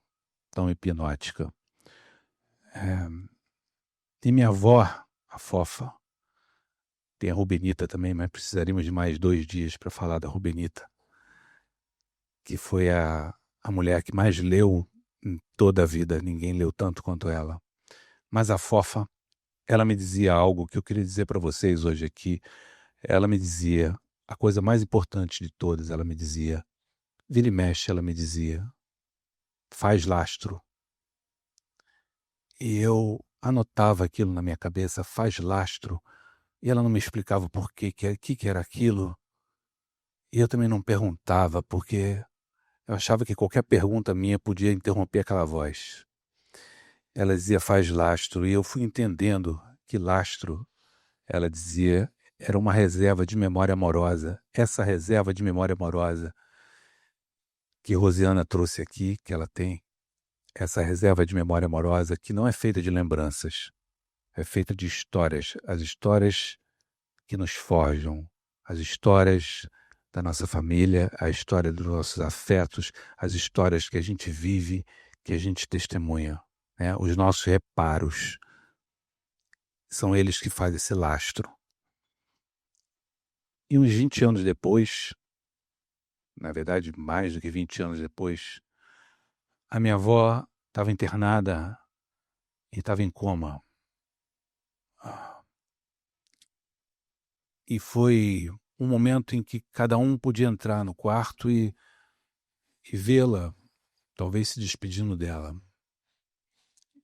tão hipnótica. E minha avó, a Fofa, tem a Rubenita também, mas precisaríamos de mais 2 dias para falar da Rubenita, que foi a mulher que mais leu em toda a vida. Ninguém leu tanto quanto ela. Mas a Fofa, ela me dizia algo que eu queria dizer para vocês hoje aqui. Ela me dizia, a coisa mais importante de todas, ela me dizia, vira e mexe, ela me dizia, faz lastro. E eu anotava aquilo na minha cabeça, faz lastro, e ela não me explicava por que era aquilo. E eu também não perguntava, porque eu achava que qualquer pergunta minha podia interromper aquela voz. Ela dizia, faz lastro, e eu fui entendendo que lastro, ela dizia, era uma reserva de memória amorosa. Essa reserva de memória amorosa que Rosiana trouxe aqui, que ela tem, essa reserva de memória amorosa que não é feita de lembranças, é feita de histórias, as histórias que nos forjam, as histórias da nossa família, a história dos nossos afetos, as histórias que a gente vive, que a gente testemunha, né? Os nossos reparos, são eles que fazem esse lastro. E uns 20 anos depois, na verdade mais do que 20 anos depois, a minha avó estava internada e estava em coma. E foi um momento em que cada um podia entrar no quarto e vê-la, talvez se despedindo dela.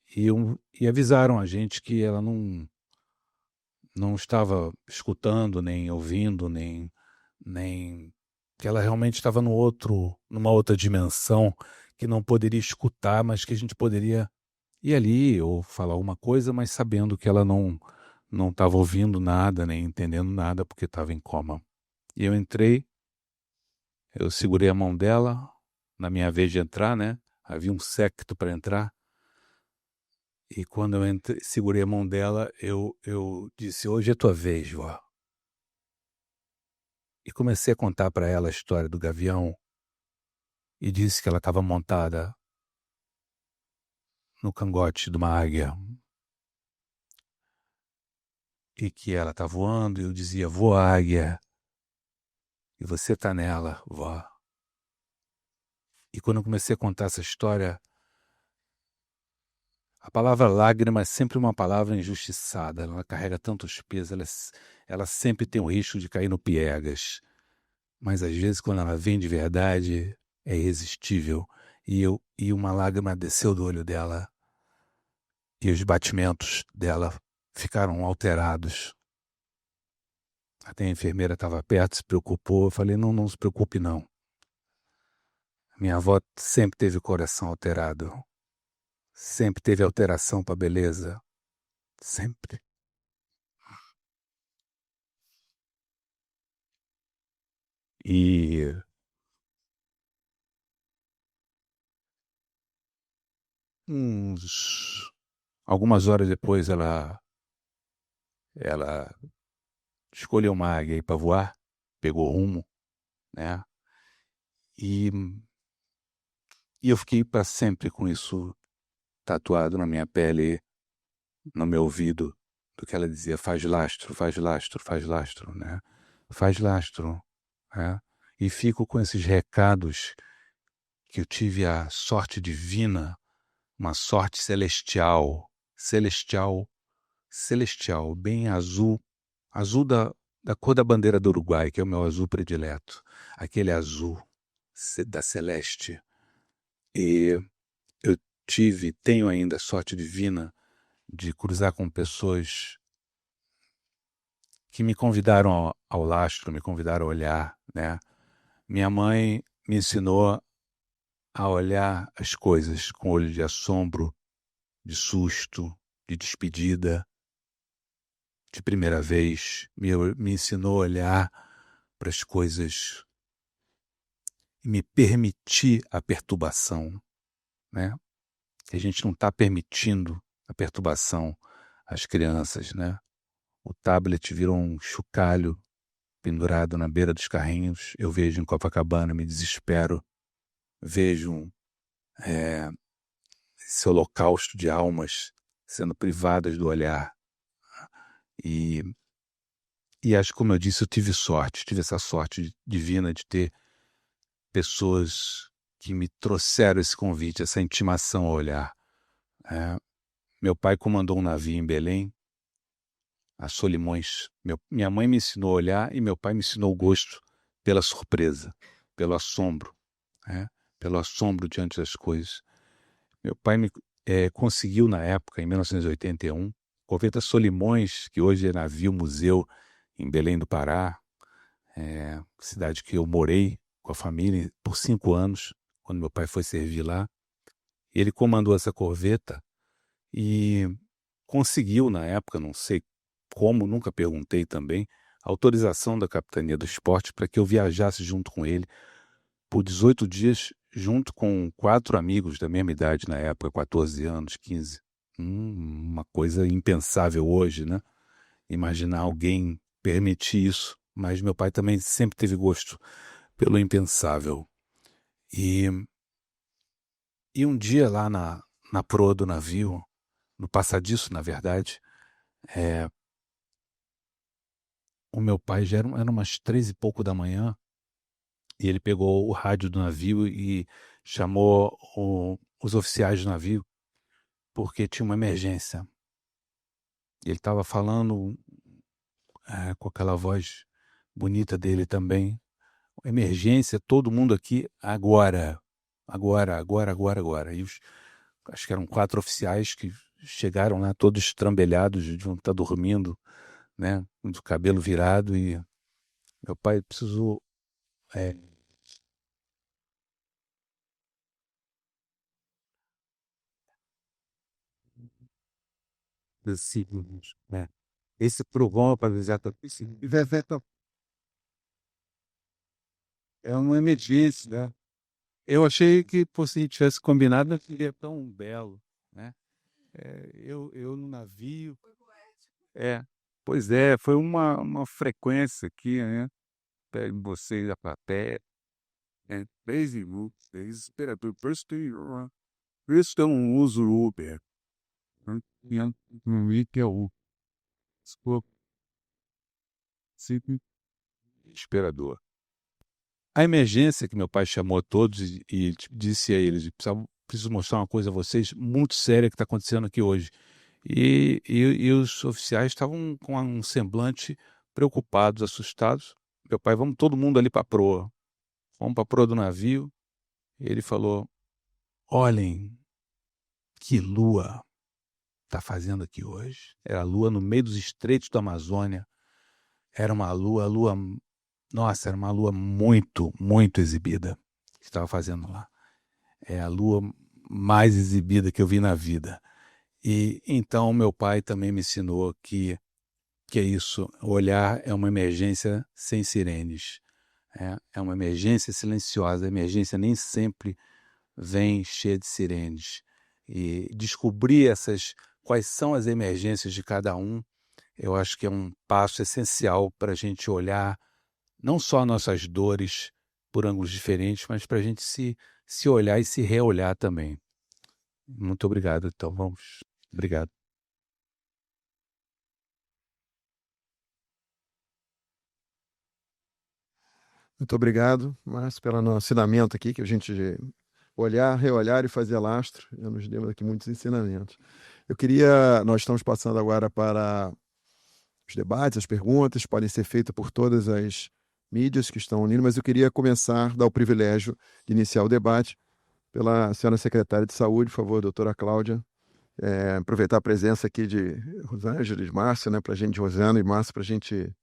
E avisaram a gente que ela não estava escutando, nem ouvindo, nem que ela realmente estava numa outra dimensão, que não poderia escutar, mas que a gente poderia ir ali ou falar alguma coisa, mas sabendo que ela não estava ouvindo nada, nem entendendo nada, porque estava em coma. E eu entrei, eu segurei a mão dela, na minha vez de entrar, né? Havia um séquito para entrar. E quando eu segurei a mão dela, eu disse, hoje é tua vez, vó. E comecei a contar para ela a história do gavião e disse que ela estava montada no cangote de uma águia e que ela está voando, e eu dizia, voa águia, e você está nela, vó. E quando eu comecei a contar essa história, a palavra lágrima é sempre uma palavra injustiçada, ela carrega tantos pesos, ela sempre tem o risco de cair no piegas, mas às vezes quando ela vem de verdade, é irresistível, e uma lágrima desceu do olho dela, e os batimentos dela ficaram alterados. Até a enfermeira estava perto, se preocupou. Eu falei, não se preocupe não. Minha avó sempre teve o coração alterado. Sempre teve alteração para beleza. Sempre. E algumas horas depois ela escolheu uma águia para voar, pegou rumo, né? E eu fiquei para sempre com isso tatuado na minha pele, no meu ouvido, do que ela dizia, faz lastro, faz lastro, faz lastro, né? Faz lastro, né? E fico com esses recados que eu tive a sorte divina, uma sorte celestial, bem azul da cor da bandeira do Uruguai, que é o meu azul predileto, aquele azul da celeste. E eu tenho ainda a sorte divina de cruzar com pessoas que me convidaram ao lastro, me convidaram a olhar, né? Minha mãe me ensinou a olhar as coisas com olho de assombro, de susto, de despedida, de primeira vez. Me ensinou a olhar para as coisas e me permitir a perturbação, né? A gente não está permitindo a perturbação às crianças, né? O tablet virou um chocalho pendurado na beira dos carrinhos. Eu vejo em Copacabana, me desespero. Vejo esse holocausto de almas sendo privadas do olhar. E acho, como eu disse, eu tive essa sorte divina de ter pessoas que me trouxeram esse convite, essa intimação ao olhar. Meu pai comandou um navio em Belém, a Solimões. Minha mãe me ensinou a olhar e meu pai me ensinou o gosto pela surpresa, pelo assombro, pelo assombro diante das coisas. Meu pai conseguiu, na época, em 1981, corveta Solimões, que hoje é navio museu em Belém do Pará, cidade que eu morei com a família por 5 anos, quando meu pai foi servir lá. Ele comandou essa corveta e conseguiu, na época, não sei como, nunca perguntei também, autorização da Capitania do Esporte para que eu viajasse junto com ele por 18 dias, junto com 4 amigos da mesma idade na época, 14 anos, 15. Uma coisa impensável hoje, né? Imaginar alguém permitir isso, mas meu pai também sempre teve gosto pelo impensável. E um dia lá na proa do navio, no passadiço, na verdade, o meu pai já era umas 3 e pouco da manhã, e ele pegou o rádio do navio e chamou os oficiais do navio, porque tinha uma emergência. Ele estava falando com aquela voz bonita dele também. Emergência, todo mundo aqui agora. E acho que eram 4 oficiais que chegaram lá todos estrambelhados, deviam estar dormindo, né, com o cabelo virado, e meu pai precisou né? Esse programa para é uma emergência, né? Eu achei que se a gente tivesse combinado, não seria tão belo, né? Eu no navio. Pois é, foi uma frequência aqui, né? Pego vocês a plateia. Desesperador. Por isso que eu não uso Uber. No que é o desculpa. Sempre desesperador. A emergência que meu pai chamou a todos e disse a eles: preciso mostrar uma coisa a vocês muito séria que está acontecendo aqui hoje. E os oficiais estavam com um semblante preocupados, assustados. Meu pai, vamos todo mundo ali para a proa. Vamos para a proa do navio. Ele falou: olhem, que lua está fazendo aqui hoje. Era a lua no meio dos estreitos da Amazônia. Era uma lua, nossa, era uma lua muito, muito exibida que estava fazendo lá. É a lua mais exibida que eu vi na vida. E então meu pai também me ensinou que é isso, olhar é uma emergência sem sirenes. É uma emergência silenciosa. A emergência nem sempre vem cheia de sirenes. E descobrir quais são as emergências de cada um, eu acho que é um passo essencial para a gente olhar não só nossas dores por ângulos diferentes, mas para a gente se olhar e se reolhar também. Muito obrigado. Então, vamos. Obrigado. Muito obrigado, Márcio, pelo ensinamento aqui, que a gente olhar, reolhar e fazer lastro. Já nos deu aqui muitos ensinamentos. Nós estamos passando agora para os debates, as perguntas, podem ser feitas por todas as mídias que estão unindo, mas eu queria dar o privilégio de iniciar o debate pela senhora secretária de Saúde, por favor, doutora Cláudia. Aproveitar a presença aqui de Rosângela e Márcio, né, de Rosana e Márcio, para a gente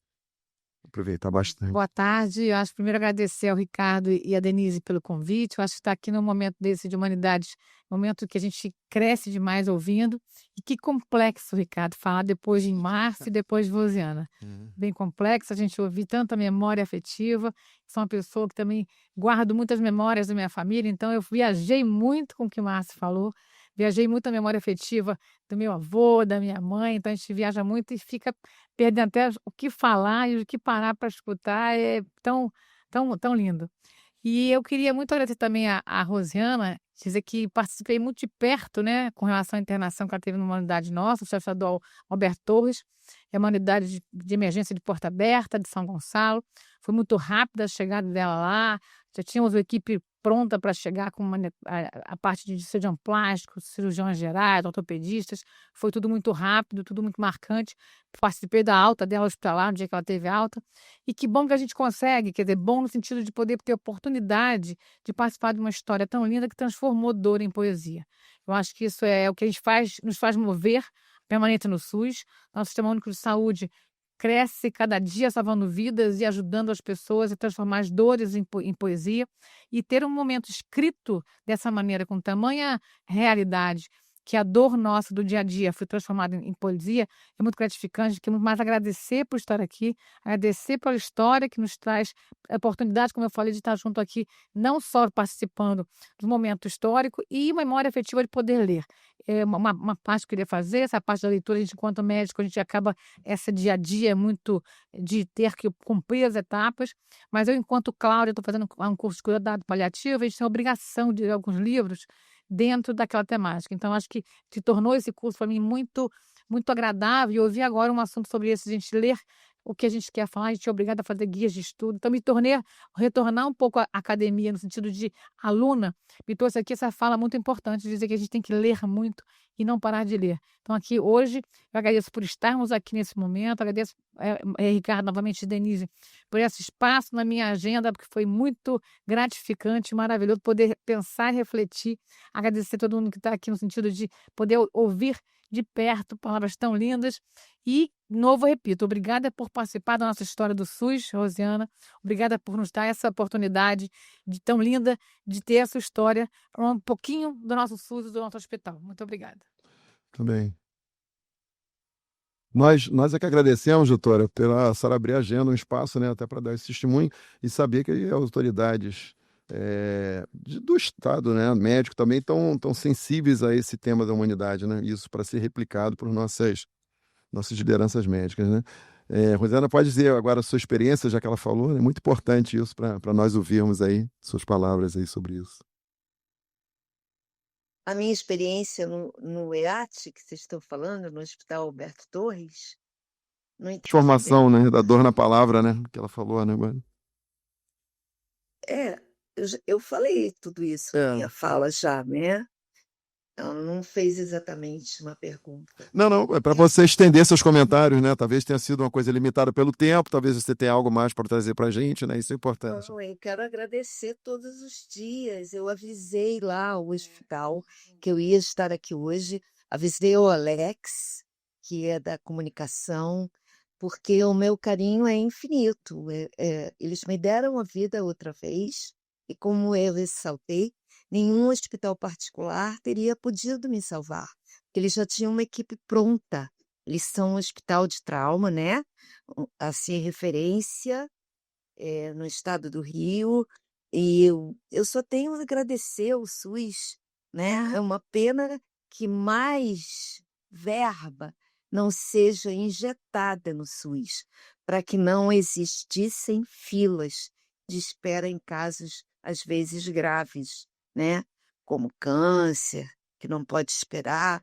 aproveitar bastante. Boa tarde. Eu acho primeiro agradecer ao Ricardo e a Denise pelo convite. Eu acho que estar aqui num momento desse de humanidades, momento que a gente cresce demais ouvindo. E que complexo, Ricardo, falar depois de Márcio e depois de Rosiana. Bem complexo, a gente ouvir tanta memória afetiva. Sou uma pessoa que também guardo muitas memórias da minha família, então eu viajei muito com o que o Márcio falou. Viajei muito a memória afetiva do meu avô, da minha mãe, então a gente viaja muito e fica perdendo até o que falar e o que parar para escutar, é tão lindo. E eu queria muito agradecer também a Rosiana, dizer que participei muito de perto, né, com relação à internação que ela teve numa unidade nossa, o chefe estadual Alberto Torres, é uma unidade de emergência de Porta Aberta, de São Gonçalo. Foi muito rápida a chegada dela lá, já tínhamos uma equipe pronta para chegar com a parte de cirurgião plástico, cirurgiões gerais, ortopedistas. Foi tudo muito rápido, tudo muito marcante. Participei da alta dela hospitalar, no dia que ela teve alta. E que bom que a gente consegue, quer dizer, bom no sentido de poder ter oportunidade de participar de uma história tão linda que transformou dor em poesia. Eu acho que isso é o que a gente faz, nos faz mover permanente no SUS. Nosso Sistema Único de Saúde cresce cada dia salvando vidas e ajudando as pessoas a transformar as dores em poesia. E ter um momento escrito dessa maneira, com tamanha realidade, que a dor nossa do dia a dia foi transformada em poesia, é muito gratificante. Quero muito mais agradecer por estar aqui, agradecer pela história que nos traz a oportunidade, como eu falei, de estar junto aqui, não só participando do momento histórico e memória afetiva de poder ler. É uma parte que eu queria fazer, essa parte da leitura, a gente, enquanto médico, a gente acaba, essa dia a dia é muito de ter que cumprir as etapas, mas eu, enquanto Cláudia, estou fazendo um curso de cuidado paliativo, a gente tem a obrigação de ler alguns livros dentro daquela temática. Então, acho que se tornou esse curso para mim muito, muito agradável. E ouvir agora um assunto sobre isso, a gente ler o que a gente quer falar, a gente é obrigada a fazer guias de estudo. Então, retornar um pouco à academia, no sentido de aluna, me trouxe aqui essa fala muito importante, de dizer que a gente tem que ler muito e não parar de ler. Então, aqui hoje, eu agradeço por estarmos aqui nesse momento, agradeço, Ricardo, novamente, Denise, por esse espaço na minha agenda, porque foi muito gratificante, maravilhoso poder pensar e refletir. Agradecer a todo mundo que está aqui no sentido de poder ouvir de perto palavras tão lindas. E, de novo, repito, obrigada por participar da nossa história do SUS, Rosiana. Obrigada por nos dar essa oportunidade de tão linda de ter essa história, um pouquinho do nosso SUS e do nosso hospital. Muito obrigada. Também. Nós é que agradecemos, doutora, pela senhora abrir a agenda, um espaço, né, até para dar esse testemunho e saber que as autoridades do Estado, né, médico, também estão sensíveis a esse tema da humanidade, né? Isso para ser replicado por nossas lideranças médicas, né? Rosiana, pode dizer agora a sua experiência, já que ela falou, é muito importante isso para nós ouvirmos aí suas palavras aí sobre isso. A minha experiência no EAT, que vocês estão falando, no Hospital Alberto Torres, não entendi Transformação, bem. né, da dor na palavra, né, que ela falou, né, agora. Eu falei tudo isso na minha fala já, né? Ela não fez exatamente uma pergunta. Não, é para você estender seus comentários, né? Talvez tenha sido uma coisa limitada pelo tempo, talvez você tenha algo mais para trazer para a gente, né? Isso é importante. Não, eu quero agradecer todos os dias. Eu avisei lá o hospital que eu ia estar aqui hoje, avisei o Alex, que é da comunicação, porque o meu carinho é infinito. Eles me deram a vida outra vez, e como eu ressaltei, nenhum hospital particular teria podido me salvar, porque eles já tinham uma equipe pronta. Eles são um hospital de trauma, né? Assim, referência no estado do Rio, e eu só tenho a agradecer ao SUS, né? É uma pena que mais verba não seja injetada no SUS, para que não existissem filas de espera em casos, às vezes, graves, né? Como câncer, que não pode esperar.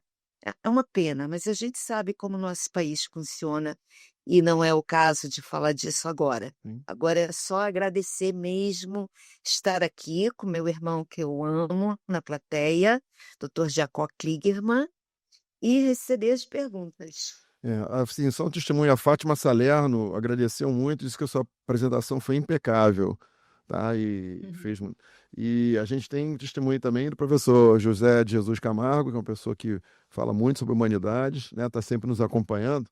É uma pena, mas a gente sabe como o nosso país funciona e não é o caso de falar disso agora. Agora é só agradecer mesmo estar aqui com meu irmão que eu amo na plateia, Dr. Jacó Kligerman, e receber as perguntas. Assim, só um testemunho, a Fátima Salerno agradeceu muito, disse que a sua apresentação foi impecável, tá? E a gente tem um testemunho também do professor José de Jesus Camargo, que é uma pessoa que fala muito sobre humanidades, né? Está sempre nos acompanhando.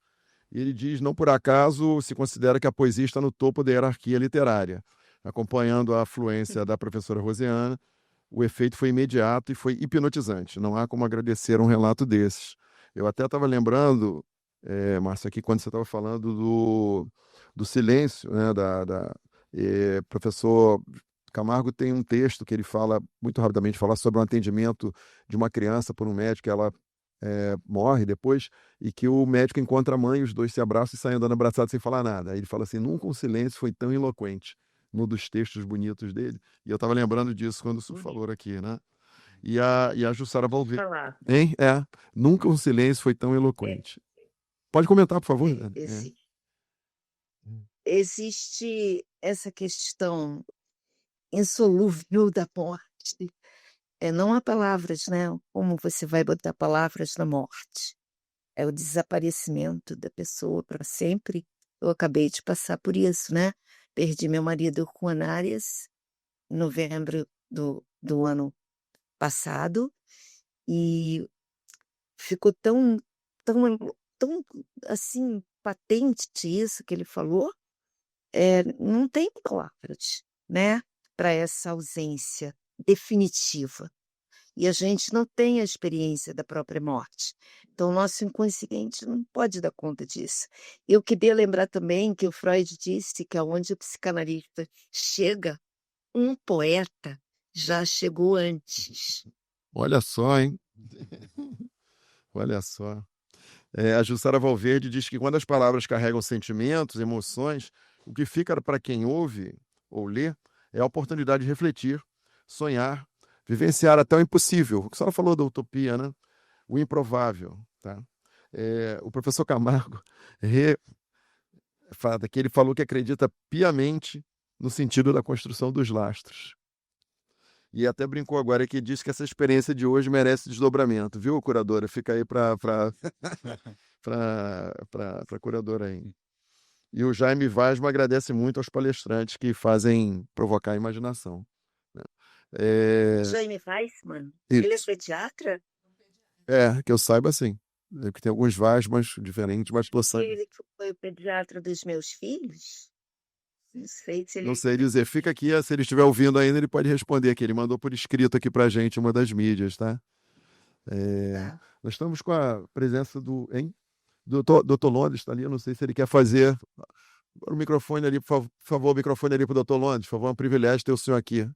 E ele diz, não por acaso se considera que a poesia está no topo da hierarquia literária. Acompanhando a afluência da professora Rosiana, o efeito foi imediato e foi hipnotizante. Não há como agradecer um relato desses. Eu até estava lembrando, Márcia, aqui quando você estava falando do silêncio, né, professor Camargo tem um texto que ele fala, muito rapidamente, fala sobre um atendimento de uma criança por um médico, ela morre depois, e que o médico encontra a mãe, os dois se abraçam e saem andando abraçados sem falar nada. Aí ele fala assim, nunca um silêncio foi tão eloquente, num dos textos bonitos dele. E eu estava lembrando disso quando o senhor falou aqui, né? E a Jussara Valverde. Falar. Hein? Nunca um silêncio foi tão eloquente. Pode comentar, por favor. Existe essa questão insolúvel da morte. Não há palavras, né? Como você vai botar palavras na morte? É o desaparecimento da pessoa para sempre. Eu acabei de passar por isso, né? Perdi meu marido Juan Arias em novembro do ano passado e ficou tão assim patente isso que ele falou. Não tem palavras, né, para essa ausência definitiva. E a gente não tem a experiência da própria morte. Então, o nosso inconsciente não pode dar conta disso. Eu queria lembrar também que o Freud disse que aonde o psicanalista chega, um poeta já chegou antes. Olha só, hein? Olha só. A Jussara Valverde diz que quando as palavras carregam sentimentos, emoções, o que fica para quem ouve ou lê é a oportunidade de refletir, sonhar, vivenciar até o impossível. O que a senhora falou da utopia, né? O improvável. Tá? O professor Camargo fala que ele falou que acredita piamente no sentido da construção dos lastros. E até brincou agora que diz que essa experiência de hoje merece desdobramento, viu, curadora? Fica aí para a curadora aí. E o Jaime Vasmo agradece muito aos palestrantes que fazem provocar a imaginação. Jaime Weissman? Ele é pediatra? Que eu saiba, sim. Que tem alguns Vasmas diferentes, mas tô sabendo. Ele que foi o pediatra dos meus filhos? Não sei se ele... Não sei dizer. Fica aqui, se ele estiver ouvindo ainda, ele pode responder aqui. Ele mandou por escrito aqui pra gente, uma das mídias, tá? Nós estamos com a presença do Dr. Londres, está ali. Eu não sei se ele quer fazer o microfone ali, por favor, o microfone ali para o Dr. Londres. Por favor, é um privilégio ter o senhor aqui.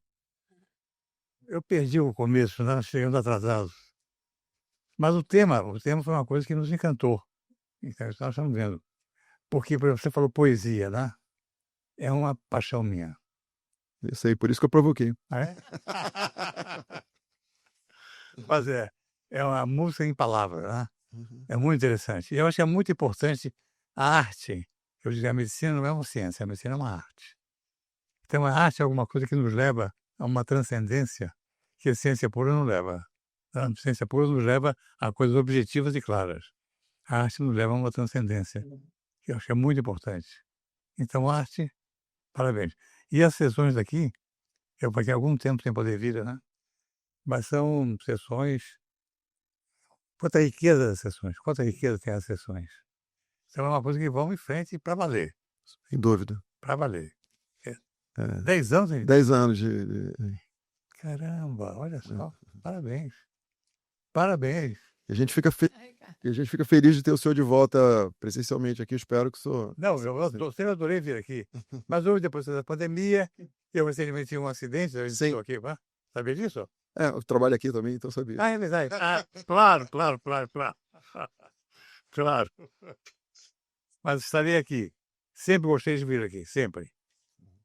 Eu perdi o começo, né? Chegando atrasado. Mas o tema foi uma coisa que nos encantou. Então, nós estamos vendo. Porque, por exemplo, você falou poesia, né? É uma paixão minha. Eu sei, por isso que eu provoquei. Mas é uma música em palavras, né? É muito interessante. E eu acho que é muito importante a arte. Eu digo, a medicina não é uma ciência, a medicina é uma arte. Então, a arte é alguma coisa que nos leva a uma transcendência que a ciência pura não leva. A ciência pura nos leva a coisas objetivas e claras. A arte nos leva a uma transcendência, que eu acho que é muito importante. Então, a arte, parabéns. E as sessões daqui, eu passei algum tempo sem poder vir, né? Mas são sessões... Quanta riqueza das sessões, quanta riqueza tem as sessões. Então, é uma coisa que vão em frente para valer. Sem dúvida. Para valer. 10 anos, gente? 10 anos Caramba, olha só. Parabéns. Parabéns. E a gente fica feliz de ter o senhor de volta presencialmente aqui. Espero que o senhor... Não, eu sempre adorei vir aqui. Mas hoje, depois da pandemia, eu recentemente tive um acidente, a gente estou aqui, sabia disso? Eu trabalho aqui também, então sabia. É verdade. Claro. Claro. Mas estarei aqui. Sempre gostei de vir aqui, sempre.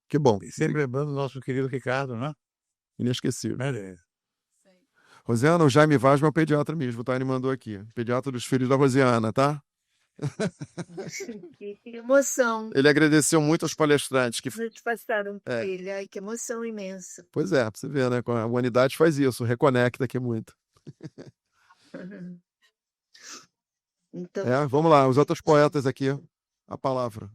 Que bom. E sempre lembrando o nosso querido Ricardo, né? Inesquecível. Beleza. Rosiana, o Jaime Vasma é o pediatra mesmo, tá? Ele mandou aqui. Pediatra dos filhos da Rosiana, tá? Que emoção. Ele agradeceu muito aos palestrantes que Nos passaram por ele. Ai, que emoção imensa. Pois é, pra você ver, né? A humanidade faz isso, reconecta aqui muito. Então... Vamos lá, os outros poetas aqui, a palavra.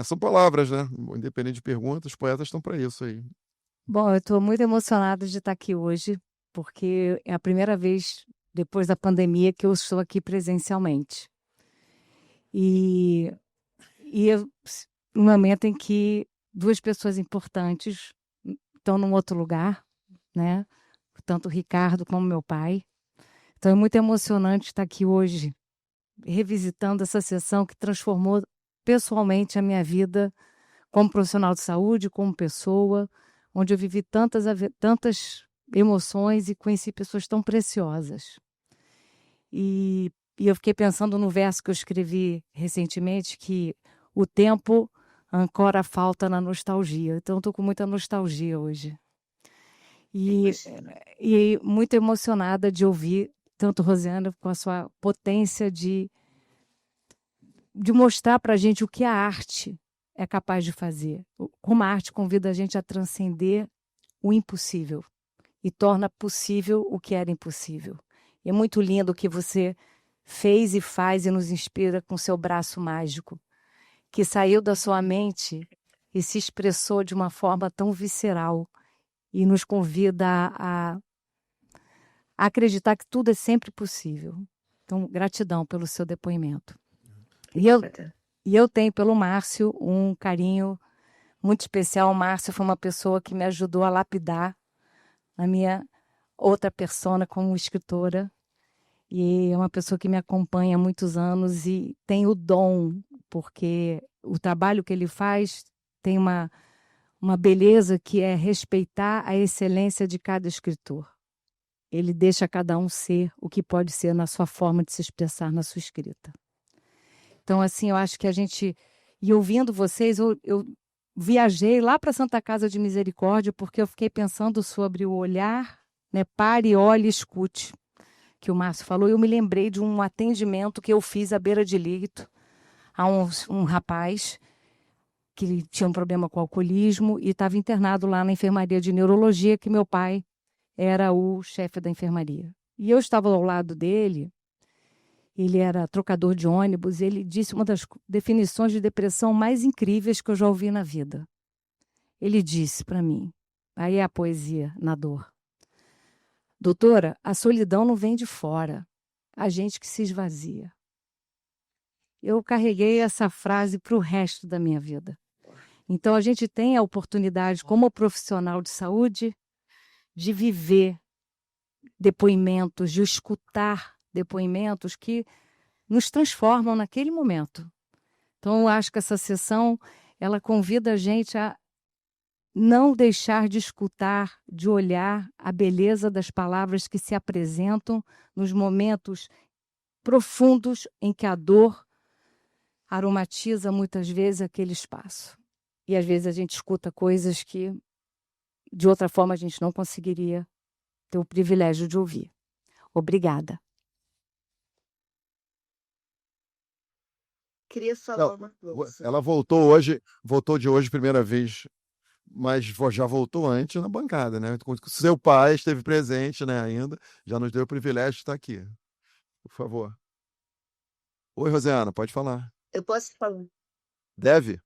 São palavras, né? Independente de perguntas, os poetas estão para isso aí. Bom, eu estou muito emocionada de estar aqui hoje, porque é a primeira vez depois da pandemia que eu estou aqui presencialmente. E no momento em que duas pessoas importantes estão num outro lugar, né? Tanto o Ricardo como meu pai. Então é muito emocionante estar aqui hoje, revisitando essa sessão que transformou pessoalmente a minha vida como profissional de saúde, como pessoa, onde eu vivi tantas emoções e conheci pessoas tão preciosas. E eu fiquei pensando no verso que eu escrevi recentemente, que o tempo ancora a falta na nostalgia. Então, estou com muita nostalgia hoje. E muito emocionada de ouvir tanto Rosiana com a sua potência de mostrar para a gente o que a arte é capaz de fazer. Como a arte convida a gente a transcender o impossível e torna possível o que era impossível. É muito lindo o que você fez e faz e nos inspira com seu braço mágico, que saiu da sua mente e se expressou de uma forma tão visceral e nos convida a acreditar que tudo é sempre possível. Então, gratidão pelo seu depoimento. E eu tenho pelo Márcio um carinho muito especial. O Márcio foi uma pessoa que me ajudou a lapidar a minha outra persona como escritora. E é uma pessoa que me acompanha há muitos anos e tem o dom, porque o trabalho que ele faz tem uma beleza que é respeitar a excelência de cada escritor. Ele deixa cada um ser o que pode ser na sua forma de se expressar na sua escrita. Então, assim, eu acho que a gente... E ouvindo vocês, eu viajei lá para Santa Casa de Misericórdia porque eu fiquei pensando sobre o olhar, né? Pare, olhe, escute, que o Márcio falou. Eu me lembrei de um atendimento que eu fiz à beira de leito a um rapaz que tinha um problema com alcoolismo e estava internado lá na enfermaria de neurologia, que meu pai era o chefe da enfermaria. E eu estava ao lado dele, ele era trocador de ônibus, e ele disse uma das definições de depressão mais incríveis que eu já ouvi na vida. Ele disse para mim, aí é a poesia na dor: doutora, a solidão não vem de fora, a gente que se esvazia. Eu carreguei essa frase para o resto da minha vida. Então, a gente tem a oportunidade, como profissional de saúde, de viver depoimentos, de escutar depoimentos que nos transformam naquele momento. Então, eu acho que essa sessão, ela convida a gente a não deixar de escutar, de olhar a beleza das palavras que se apresentam nos momentos profundos em que a dor aromatiza muitas vezes aquele espaço. E às vezes a gente escuta coisas que de outra forma a gente não conseguiria ter o privilégio de ouvir. Obrigada. Queria falar uma coisa. Ela voltou de hoje primeira vez, mas já voltou antes na bancada, né? Seu pai esteve presente, né, ainda, já nos deu o privilégio de estar aqui. Por favor. Oi, Rosiana, pode falar. Eu posso falar? Deve?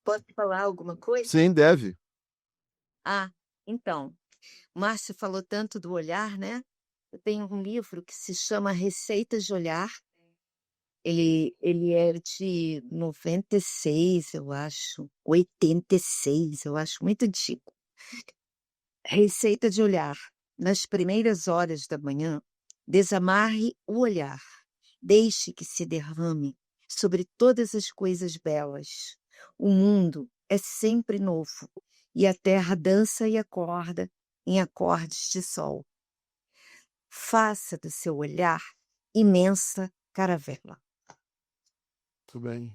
Posso falar alguma coisa? Sim, deve. Ah, então, o Márcio falou tanto do olhar, né? Eu tenho um livro que se chama Receitas de Olhar. Ele é de 96, eu acho, 86, eu acho, muito antigo. Receita de olhar. Nas primeiras horas da manhã, desamarre o olhar. Deixe que se derrame sobre todas as coisas belas. O mundo é sempre novo e a terra dança e acorda em acordes de sol. Faça do seu olhar imensa caravela. Muito bem.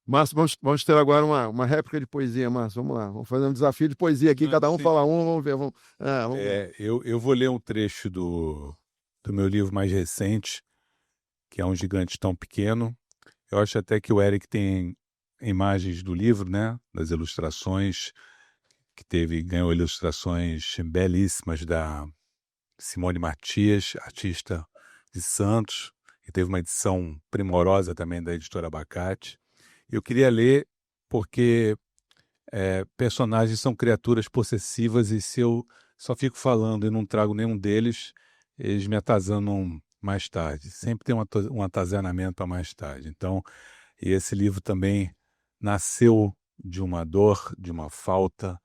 Márcio, vamos ter agora uma réplica de poesia, Márcio. Vamos lá. Vamos fazer um desafio de poesia aqui. Cada um fala um, vamos ver. Vamos eu vou ler um trecho do meu livro mais recente, que é Um Gigante Tão Pequeno. Eu acho até que o Eric tem imagens do livro, né? Das ilustrações, ganhou ilustrações belíssimas da Simone Matias, artista de Santos, e teve uma edição primorosa também da editora Abacate. Eu queria ler porque personagens são criaturas possessivas e se eu só fico falando e não trago nenhum deles, eles me atazanam mais tarde. Sempre tem um atazanamento para mais tarde. Então, e esse livro também nasceu de uma dor, de uma falta,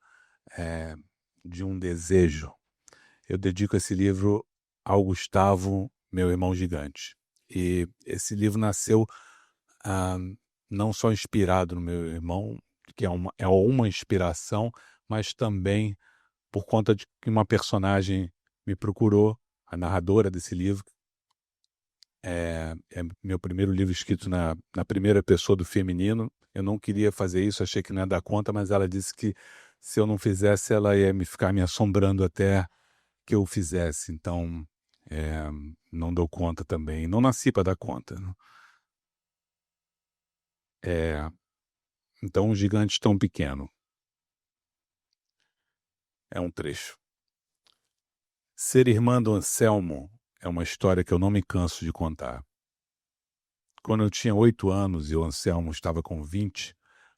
de um desejo. Eu dedico esse livro ao Gustavo, meu irmão gigante. E esse livro nasceu não só inspirado no meu irmão, que é uma inspiração, mas também por conta de que uma personagem me procurou, a narradora desse livro. É meu primeiro livro escrito na primeira pessoa do feminino. Eu não queria fazer isso, achei que não ia dar conta, mas ela disse que se eu não fizesse, ela ia ficar me assombrando até que eu fizesse. Então, não dou conta também. Não nasci para dar conta, né? Então, um gigante tão pequeno. É um trecho. Ser irmã do Anselmo é uma história que eu não me canso de contar. Quando eu tinha 8 anos e o Anselmo estava com 20,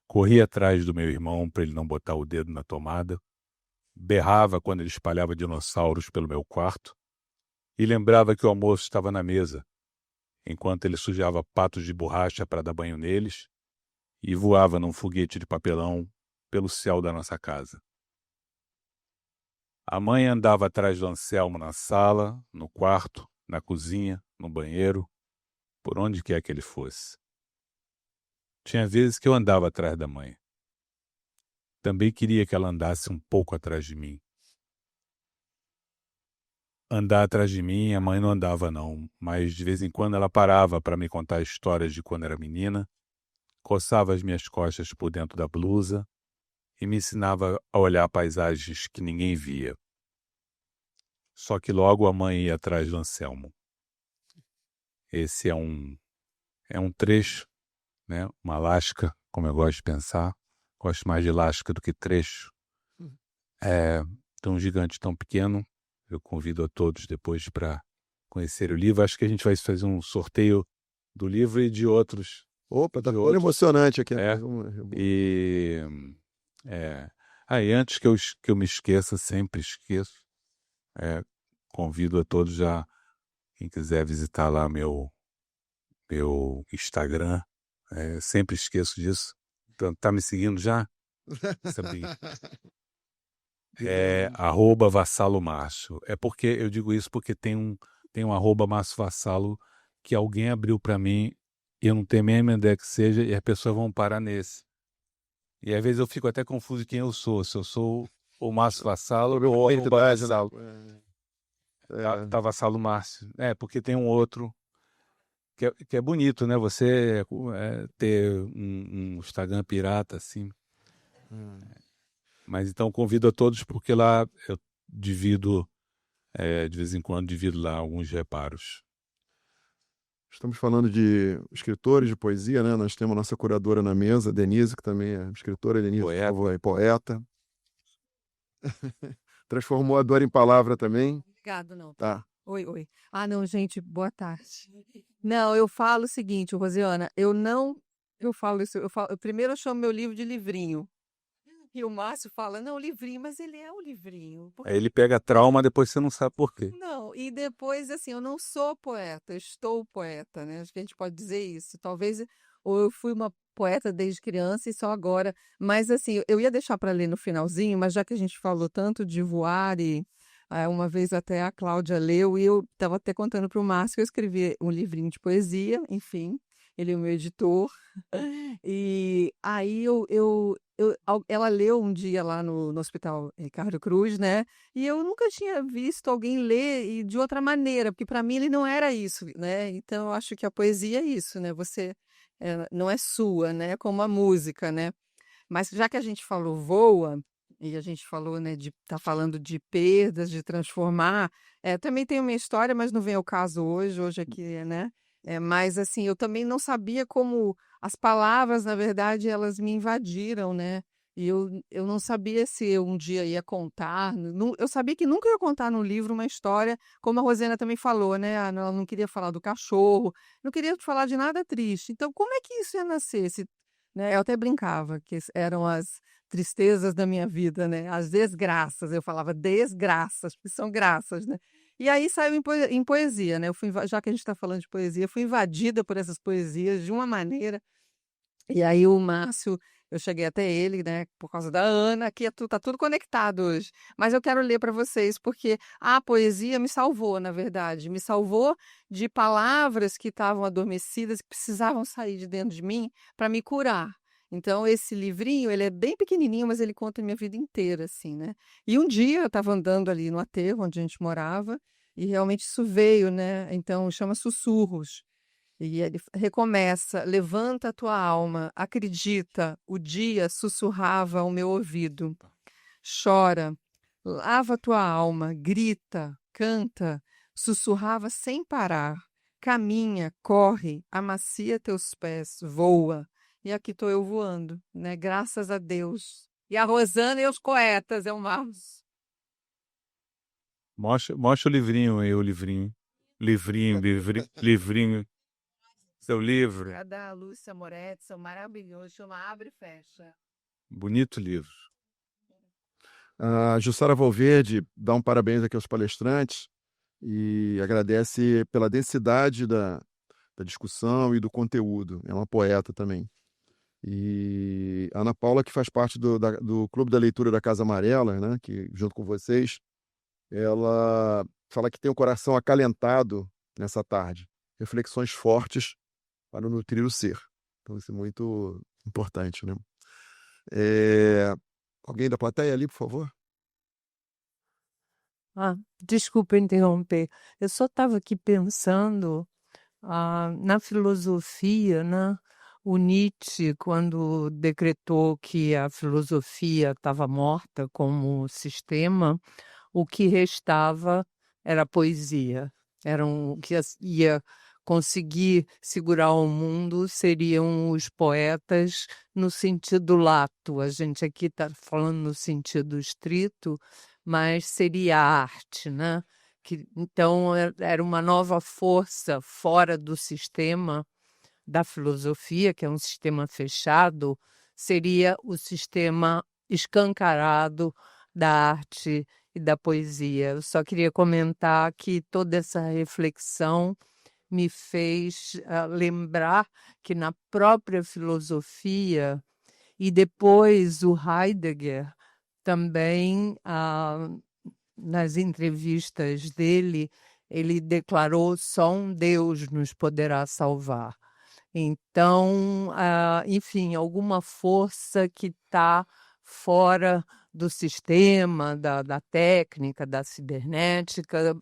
corri atrás do meu irmão para ele não botar o dedo na tomada, berrava quando ele espalhava dinossauros pelo meu quarto e lembrava que o almoço estava na mesa, enquanto ele sujava patos de borracha para dar banho neles e voava num foguete de papelão pelo céu da nossa casa. A mãe andava atrás do Anselmo na sala, no quarto, na cozinha, no banheiro, por onde quer que ele fosse. Tinha vezes que eu andava atrás da mãe. Também queria que ela andasse um pouco atrás de mim. Andar atrás de mim, a mãe não andava não, mas de vez em quando ela parava para me contar histórias de quando era menina, coçava as minhas costas por dentro da blusa e me ensinava a olhar paisagens que ninguém via. Só que logo a mãe ia atrás do Anselmo. Esse é um trecho, né? Uma lasca, como eu gosto de pensar. Gosto mais de lasca do que trecho. Tão gigante, tão pequeno. Eu convido a todos depois para conhecer o livro. Acho que a gente vai fazer um sorteio do livro e de outros. Opa, tá de ficando outros. emocionante aqui. E antes que eu me esqueça, sempre esqueço. Convido a todos quem quiser visitar lá meu Instagram. Sempre esqueço disso. Então, tá me seguindo já? @vassalo_márcio. Porque eu digo isso porque tem um @Márcio Vassalo que alguém abriu para mim e eu não tenho a mínima ideia que seja e as pessoas vão parar nesse. E às vezes eu fico até confuso de quem eu sou. Se eu sou o Márcio Vassalo ou o Vassalo. Tá Vassalo Márcio. Porque tem um outro que é bonito, né? Você ter um Instagram pirata assim. Mas então convido a todos porque lá eu divido, de vez em quando divido lá alguns reparos. Estamos falando de escritores de poesia, né? Nós temos a nossa curadora na mesa, Denise, que também é escritora. Denise, por favor, é poeta. Transformou a dor em palavra também. Obrigado, não. Tá. Oi. Ah, não, gente, boa tarde. Não, eu falo o seguinte, Rosiana, eu falo isso, primeiro eu chamo meu livro de livrinho. E o Márcio fala, não, livrinho, mas ele é um livrinho. Aí ele pega trauma, depois você não sabe por quê. Não, e depois, assim, eu não sou poeta, eu estou poeta, né? Acho que a gente pode dizer isso. Talvez, ou eu fui uma poeta desde criança e só agora. Mas, assim, eu ia deixar para ler no finalzinho, mas já que a gente falou tanto de voar e uma vez até a Cláudia leu e eu estava até contando para o Márcio que eu escrevi um livrinho de poesia, enfim, ele é o meu editor. E aí ela leu um dia lá no Hospital Ricardo Cruz, né? E eu nunca tinha visto alguém ler e de outra maneira, porque para mim ele não era isso, né? Então eu acho que a poesia é isso, né? Você não é sua, né? Como a música, né? Mas já que a gente falou voa e a gente falou, né, tá falando de perdas, de transformar, também tem uma história, mas não vem ao caso hoje aqui, né? Mas assim, eu também não sabia como as palavras, na verdade, elas me invadiram, né? E eu não sabia se eu um dia ia contar. Eu sabia que nunca ia contar no livro uma história, como a Rosena também falou, né? Ela não queria falar do cachorro, não queria falar de nada triste. Então, como é que isso ia nascer? Né? Eu até brincava que eram as tristezas da minha vida, né? As desgraças. Eu falava desgraças, porque são graças, né? E aí saiu em poesia, né? Já que a gente está falando de poesia, eu fui invadida por essas poesias de uma maneira. E aí o Márcio, eu cheguei até ele, né? Por causa da Ana, aqui tá tudo conectado hoje. Mas eu quero ler para vocês, porque a poesia me salvou, na verdade. Me salvou de palavras que estavam adormecidas, que precisavam sair de dentro de mim para me curar. Então, esse livrinho, ele é bem pequenininho, mas ele conta a minha vida inteira, assim, né? E um dia eu estava andando ali no aterro, onde a gente morava, e realmente isso veio, né? Então, chama Sussurros. E ele recomeça, levanta a tua alma, acredita, o dia sussurrava ao meu ouvido. chora, lava tua alma, grita, canta, sussurrava sem parar, caminha, corre, amacia teus pés, voa. E aqui estou eu voando, né? Graças a Deus. E a Rosana e os poetas, é o Marcos. Mostra o livrinho aí, o livrinho. Livrinho. Seu livro. É da Lúcia Moretti, são maravilhosos, chama Abre e Fecha. Bonito livro. A Jussara Valverde dá um parabéns aqui aos palestrantes e agradece pela densidade da discussão e do conteúdo. É uma poeta também. E a Ana Paula, que faz parte do Clube da Leitura da Casa Amarela, né, que, junto com vocês, ela fala que tem o coração acalentado nessa tarde. Reflexões fortes para nutrir o ser. Então, isso é muito importante, né? Alguém da plateia ali, por favor? Desculpa interromper. Eu só estava aqui pensando na filosofia, né? O Nietzsche, quando decretou que a filosofia estava morta como sistema, o que restava era a poesia. O que ia conseguir segurar o mundo seriam os poetas no sentido lato. A gente aqui está falando no sentido estrito, mas seria a arte, né? Então, era uma nova força fora do sistema da filosofia, que é um sistema fechado, seria o sistema escancarado da arte e da poesia. Eu só queria comentar que toda essa reflexão me fez lembrar que na própria filosofia, e depois o Heidegger também, nas entrevistas dele, ele declarou: só um Deus nos poderá salvar. Então, enfim, alguma força que está fora do sistema, da técnica, da cibernética,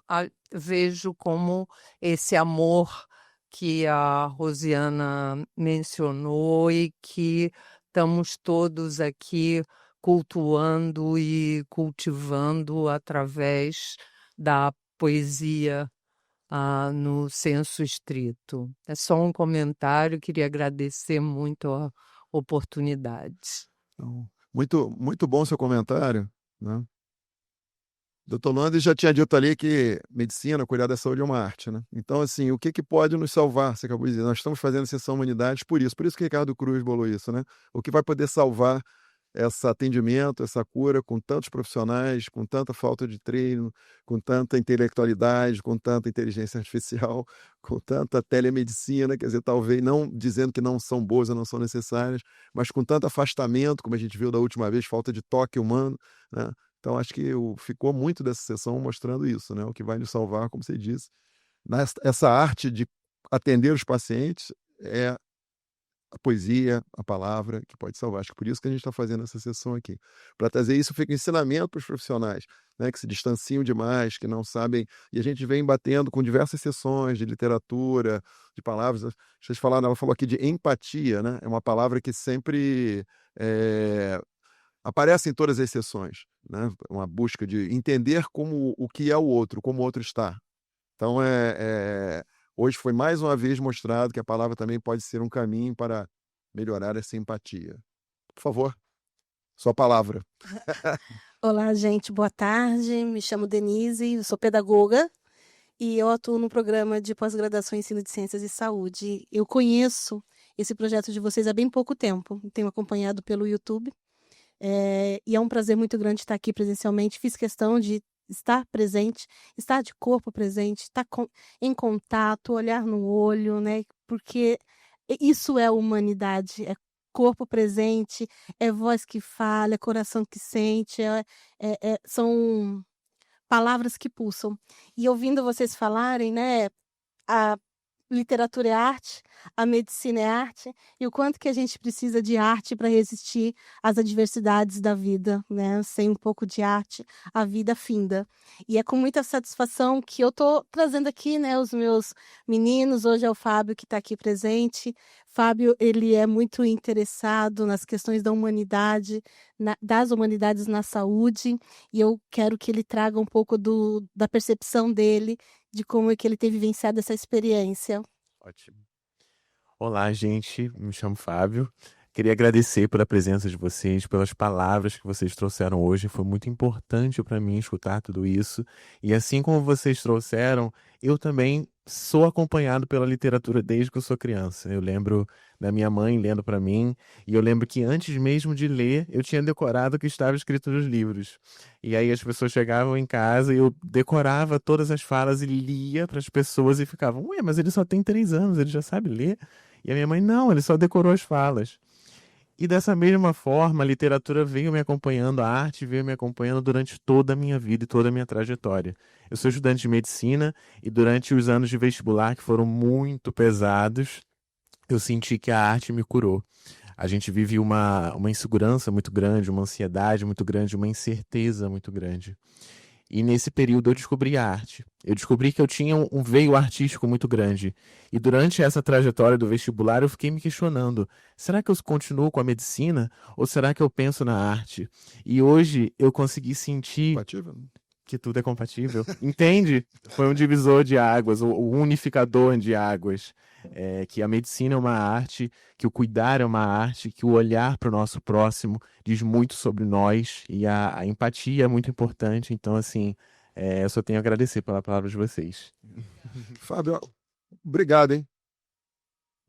vejo como esse amor que a Rosiana mencionou e que estamos todos aqui cultuando e cultivando através da poesia no senso estrito. É só um comentário, queria agradecer muito a oportunidade. Então, muito bom seu comentário, né? Dr. Landes já tinha dito ali que medicina, cuidar da saúde é uma arte, né? Então, assim, o que pode nos salvar? Você acabou de dizer, nós estamos fazendo sessão humanidades por isso que o Ricardo Cruz bolou isso, né? O que vai poder salvar esse atendimento, essa cura, com tantos profissionais, com tanta falta de treino, com tanta intelectualidade, com tanta inteligência artificial, com tanta telemedicina, quer dizer, talvez não dizendo que não são boas ou não são necessárias, mas com tanto afastamento, como a gente viu da última vez, falta de toque humano, né? Então, acho que ficou muito dessa sessão mostrando isso, né? O que vai nos salvar, como você disse. Essa arte de atender os pacientes é a poesia, a palavra, que pode salvar. Acho que por isso que a gente está fazendo essa sessão aqui. Para trazer isso, fica ensinamento para os profissionais, né, que se distanciam demais, que não sabem. E a gente vem batendo com diversas sessões de literatura, de palavras. Vocês falaram, ela falou aqui de empatia, né? É uma palavra que sempre aparece em todas as sessões, né? Uma busca de entender o que é o outro, como o outro está. Então, hoje foi mais uma vez mostrado que a palavra também pode ser um caminho para melhorar essa empatia. Por favor, sua palavra. Olá, gente, boa tarde. Me chamo Denise, eu sou pedagoga e eu atuo no programa de pós-graduação em ensino de ciências e saúde. Eu conheço esse projeto de vocês há bem pouco tempo, tenho acompanhado pelo YouTube e é um prazer muito grande estar aqui presencialmente. Fiz questão de estar presente, estar de corpo presente, estar em contato, olhar no olho, né? Porque isso é humanidade, é corpo presente, é voz que fala, é coração que sente, são palavras que pulsam. E ouvindo vocês falarem, né? literatura é arte, a medicina é arte, e o quanto que a gente precisa de arte para resistir às adversidades da vida, né? Sem um pouco de arte, a vida finda. E é com muita satisfação que eu estou trazendo aqui, né, os meus meninos. Hoje é o Fábio que está aqui presente. Fábio, ele é muito interessado nas questões da humanidade, das humanidades na saúde, e eu quero que ele traga um pouco da percepção dele, de como é que ele tem vivenciado essa experiência. Ótimo. Olá, gente. Me chamo Fábio. Queria agradecer pela presença de vocês, pelas palavras que vocês trouxeram hoje. Foi muito importante para mim escutar tudo isso. E assim como vocês trouxeram, eu também sou acompanhado pela literatura desde que eu sou criança. Eu lembro da minha mãe lendo para mim, e eu lembro que antes mesmo de ler, eu tinha decorado o que estava escrito nos livros. E aí as pessoas chegavam em casa e eu decorava todas as falas e lia para as pessoas e ficavam, ué, mas ele só tem 3 anos, ele já sabe ler? E a minha mãe, não, ele só decorou as falas. E dessa mesma forma, a literatura veio me acompanhando, a arte veio me acompanhando durante toda a minha vida e toda a minha trajetória. Eu sou estudante de medicina e durante os anos de vestibular, que foram muito pesados, eu senti que a arte me curou. A gente vive uma insegurança muito grande, uma ansiedade muito grande, uma incerteza muito grande. E nesse período eu descobri a arte. Eu descobri que eu tinha um veio artístico muito grande. E durante essa trajetória do vestibular eu fiquei me questionando, será que eu continuo com a medicina ou será que eu penso na arte? E hoje eu consegui sentir Compatível? que tudo é compatível. Entende? Foi um divisor de águas, o unificador de águas. Que a medicina é uma arte, que o cuidar é uma arte, que o olhar para o nosso próximo diz muito sobre nós, e a empatia é muito importante. Então, assim, eu só tenho a agradecer pela palavra de vocês. Fábio, obrigado, hein?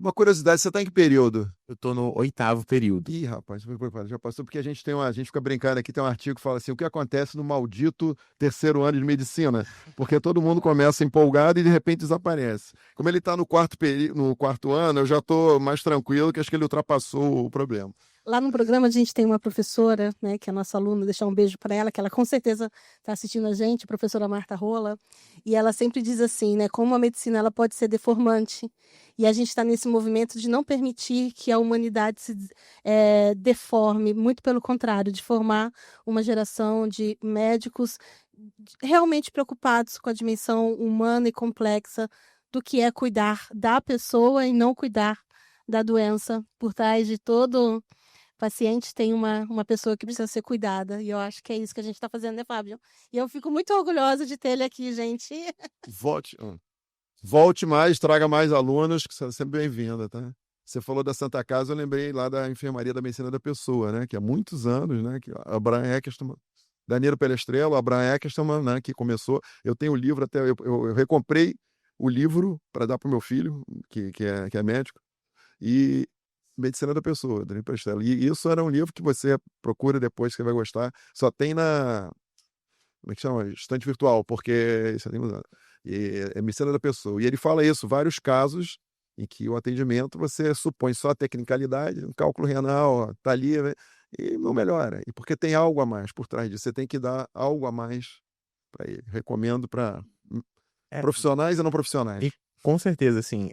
Uma curiosidade, você está em que período? Eu estou no 8º período. Ih, rapaz, já passou, porque a gente fica brincando aqui, tem um artigo que fala assim, o que acontece no maldito 3º ano de medicina? Porque todo mundo começa empolgado e de repente desaparece. Como ele está no 4º ano, eu já estou mais tranquilo, que acho que ele ultrapassou o problema. Lá no programa a gente tem uma professora, né, que é a nossa aluna, deixar um beijo para ela, que ela com certeza está assistindo a gente, a professora Marta Rola, e ela sempre diz assim, né, como a medicina ela pode ser deformante, e a gente está nesse movimento de não permitir que a humanidade se deforme, muito pelo contrário, de formar uma geração de médicos realmente preocupados com a dimensão humana e complexa do que é cuidar da pessoa e não cuidar da doença. Por trás de todo paciente tem uma pessoa que precisa ser cuidada, e eu acho que é isso que a gente está fazendo, né, Fábio? E eu fico muito orgulhosa de ter ele aqui, gente. Volte mais, traga mais alunos, que você é sempre bem-vinda, tá? Você falou da Santa Casa, eu lembrei lá da Enfermaria da Medicina da Pessoa, né? Que há muitos anos, né? Que a Abraham Eccleston, Danilo Pelestrello, Abraham Eccleston, né? Que começou. Eu tenho o livro até, eu recomprei o livro para dar para o meu filho, que é médico, e Medicina da Pessoa, Danilo Pelestrello. E isso era um livro que você procura depois, que você vai gostar. Só tem como é que chama? Estante virtual, porque isso é usado. E é Medicina da Pessoa. E ele fala isso, vários casos em que o atendimento você supõe só a tecnicalidade, um cálculo renal, tá ali, né? E não melhora. E porque tem algo a mais por trás disso, você tem que dar algo a mais para ele. Recomendo para profissionais e não profissionais. E com certeza, assim,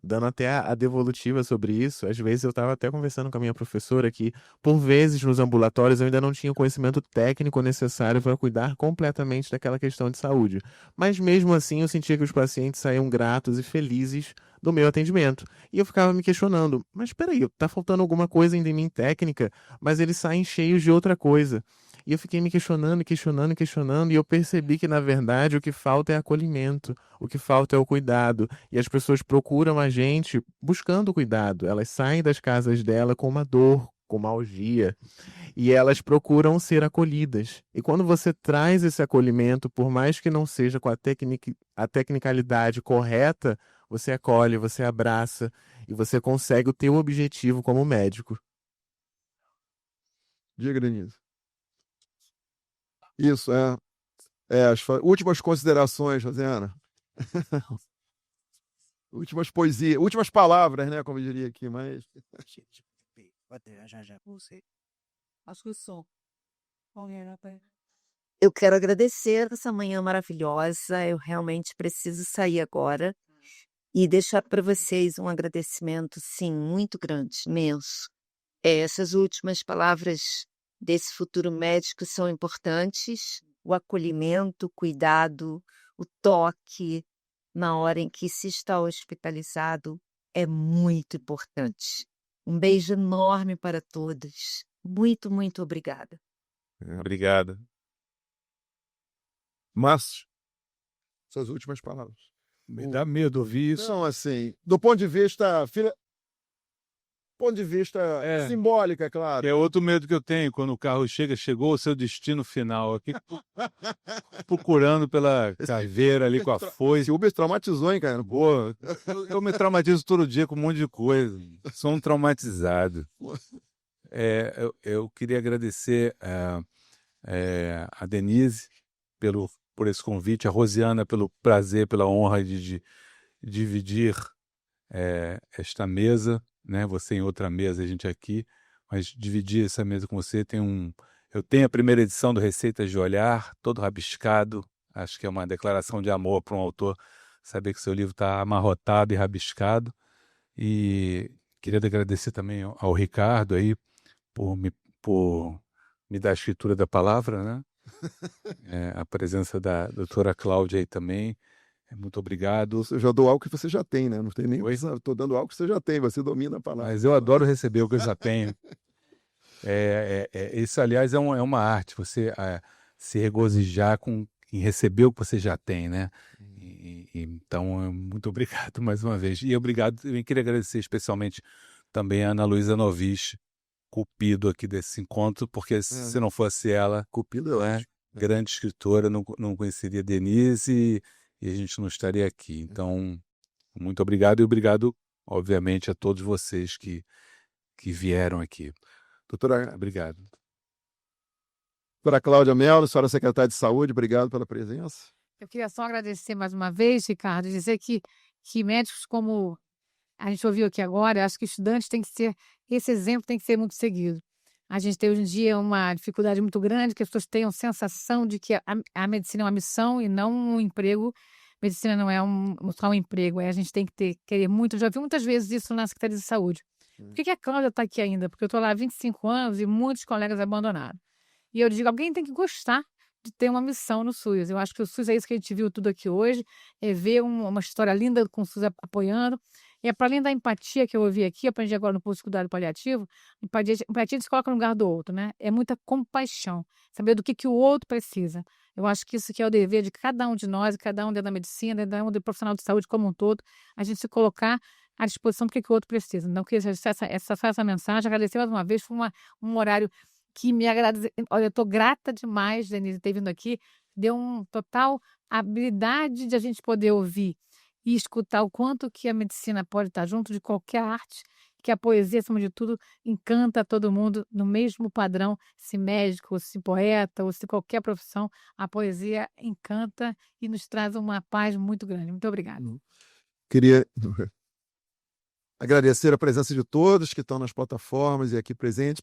dando até a devolutiva sobre isso, às vezes eu estava até conversando com a minha professora que, por vezes, nos ambulatórios eu ainda não tinha o conhecimento técnico necessário para cuidar completamente daquela questão de saúde. Mas mesmo assim eu sentia que os pacientes saíam gratos e felizes do meu atendimento. E eu ficava me questionando, mas espera aí, tá faltando alguma coisa ainda em mim técnica, mas eles saem cheios de outra coisa. E eu fiquei me questionando, e eu percebi que, na verdade, o que falta é acolhimento, o que falta é o cuidado. E as pessoas procuram a gente buscando cuidado. Elas saem das casas dela com uma dor, com uma algia, e elas procuram ser acolhidas. E quando você traz esse acolhimento, por mais que não seja com a tecnicalidade correta, você acolhe, você abraça, e você consegue o teu objetivo como médico. Diga, Denise. Isso, as últimas considerações, Rosiana. Últimas poesias, últimas palavras, né? Como eu diria aqui, mas. Eu quero agradecer essa manhã maravilhosa. Eu realmente preciso sair agora. e deixar para vocês um agradecimento, sim, muito grande, imenso. Essas últimas palavras desse futuro médico são importantes, o acolhimento, o cuidado, o toque na hora em que se está hospitalizado é muito importante. Um beijo enorme para todos. Muito, muito obrigada. Obrigado. Márcio, suas últimas palavras. Me dá medo ouvir isso. Não, assim, do ponto de vista simbólico, é claro. É outro medo que eu tenho quando o carro chegou ao seu destino final aqui, procurando pela caveira ali com a foice. Esse Uber traumatizou, hein, cara? Pô, eu me traumatizo todo dia com um monte de coisa. Sou um traumatizado. Eu queria agradecer a Denise por esse convite, a Rosiana pelo prazer, pela honra de dividir esta mesa, né? Você em outra mesa, a gente aqui, mas dividir essa mesa com você. Eu tenho a primeira edição do Receitas de Olhar, todo rabiscado. Acho que é uma declaração de amor para um autor, saber que seu livro está amarrotado e rabiscado. E queria agradecer também ao Ricardo aí por me dar a escritura da palavra, né? A presença da doutora Cláudia aí também. Muito obrigado. Eu já dou algo que você já tem, né? Não tem nem. Estou dando algo que você já tem, você domina a palavra. Mas eu adoro receber o que eu já tenho. Isso, aliás, é uma arte, você se regozijar em receber o que você já tem, né? Então, muito obrigado mais uma vez. E obrigado, eu queria agradecer especialmente também a Ana Luísa Novice, cupido aqui desse encontro, porque se não fosse ela, cupido grande escritora, não conheceria Denise e a gente não estaria aqui. Então, muito obrigado e obrigado, obviamente, a todos vocês que vieram aqui. Doutora, obrigado. Doutora Cláudia Mello, senhora secretária de Saúde, obrigado pela presença. Eu queria só agradecer mais uma vez, Ricardo, dizer que médicos como a gente ouviu aqui agora, acho que estudantes tem que ser, esse exemplo tem que ser muito seguido. A gente tem hoje em dia uma dificuldade muito grande, que as pessoas tenham sensação de que a medicina é uma missão e não um emprego. Medicina não é só um emprego, a gente tem que querer muito. Já vi muitas vezes isso na Secretaria de Saúde. Por que a Cláudia está aqui ainda? Porque eu estou lá há 25 anos e muitos colegas abandonaram. E eu digo, alguém tem que gostar de ter uma missão no SUS. Eu acho que o SUS é isso que a gente viu tudo aqui hoje, é ver uma história linda com o SUS apoiando. E para além da empatia que eu ouvi aqui, aprendi agora no curso de cuidado paliativo, empatia se coloca no lugar do outro, né? É muita compaixão, saber do que o outro precisa. Eu acho que isso que é o dever de cada um de nós, cada um dentro da medicina, cada um do profissional de saúde como um todo, a gente se colocar à disposição do que o outro precisa. Então, eu queria essa mensagem, agradecer mais uma vez, foi um horário que me agradece. Olha, eu estou grata demais, Denise, ter vindo aqui, deu uma total habilidade de a gente poder ouvir e escutar o quanto que a medicina pode estar junto de qualquer arte, que a poesia, acima de tudo, encanta todo mundo no mesmo padrão, se médico, se poeta, ou se qualquer profissão, a poesia encanta e nos traz uma paz muito grande. Muito obrigada. Queria agradecer a presença de todos que estão nas plataformas e aqui presentes,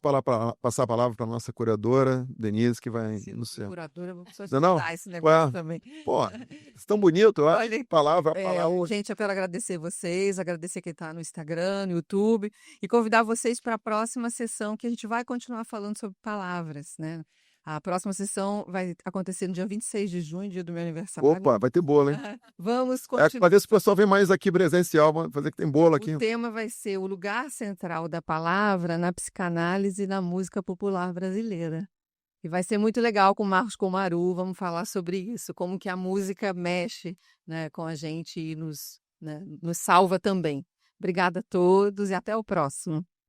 passar a palavra para a nossa curadora, Denise, que vai no céu. Curadora, eu vou precisar Não? estudar esse negócio também. Pô, tão bonito, ó. Olha, palavra. Gente, eu quero agradecer vocês, agradecer quem está no Instagram, no YouTube, e convidar vocês para a próxima sessão, que a gente vai continuar falando sobre palavras, né? A próxima sessão vai acontecer no dia 26 de junho, dia do meu aniversário. Opa, vai ter bolo, hein? Vamos continuar. Para ver se o pessoal vem mais aqui presencial, vamos fazer que tem bolo aqui. O tema vai ser o lugar central da palavra na psicanálise e na música popular brasileira. E vai ser muito legal com o Marcos Comaru, vamos falar sobre isso, como que a música mexe, né, com a gente e nos salva também. Obrigada a todos e até o próximo.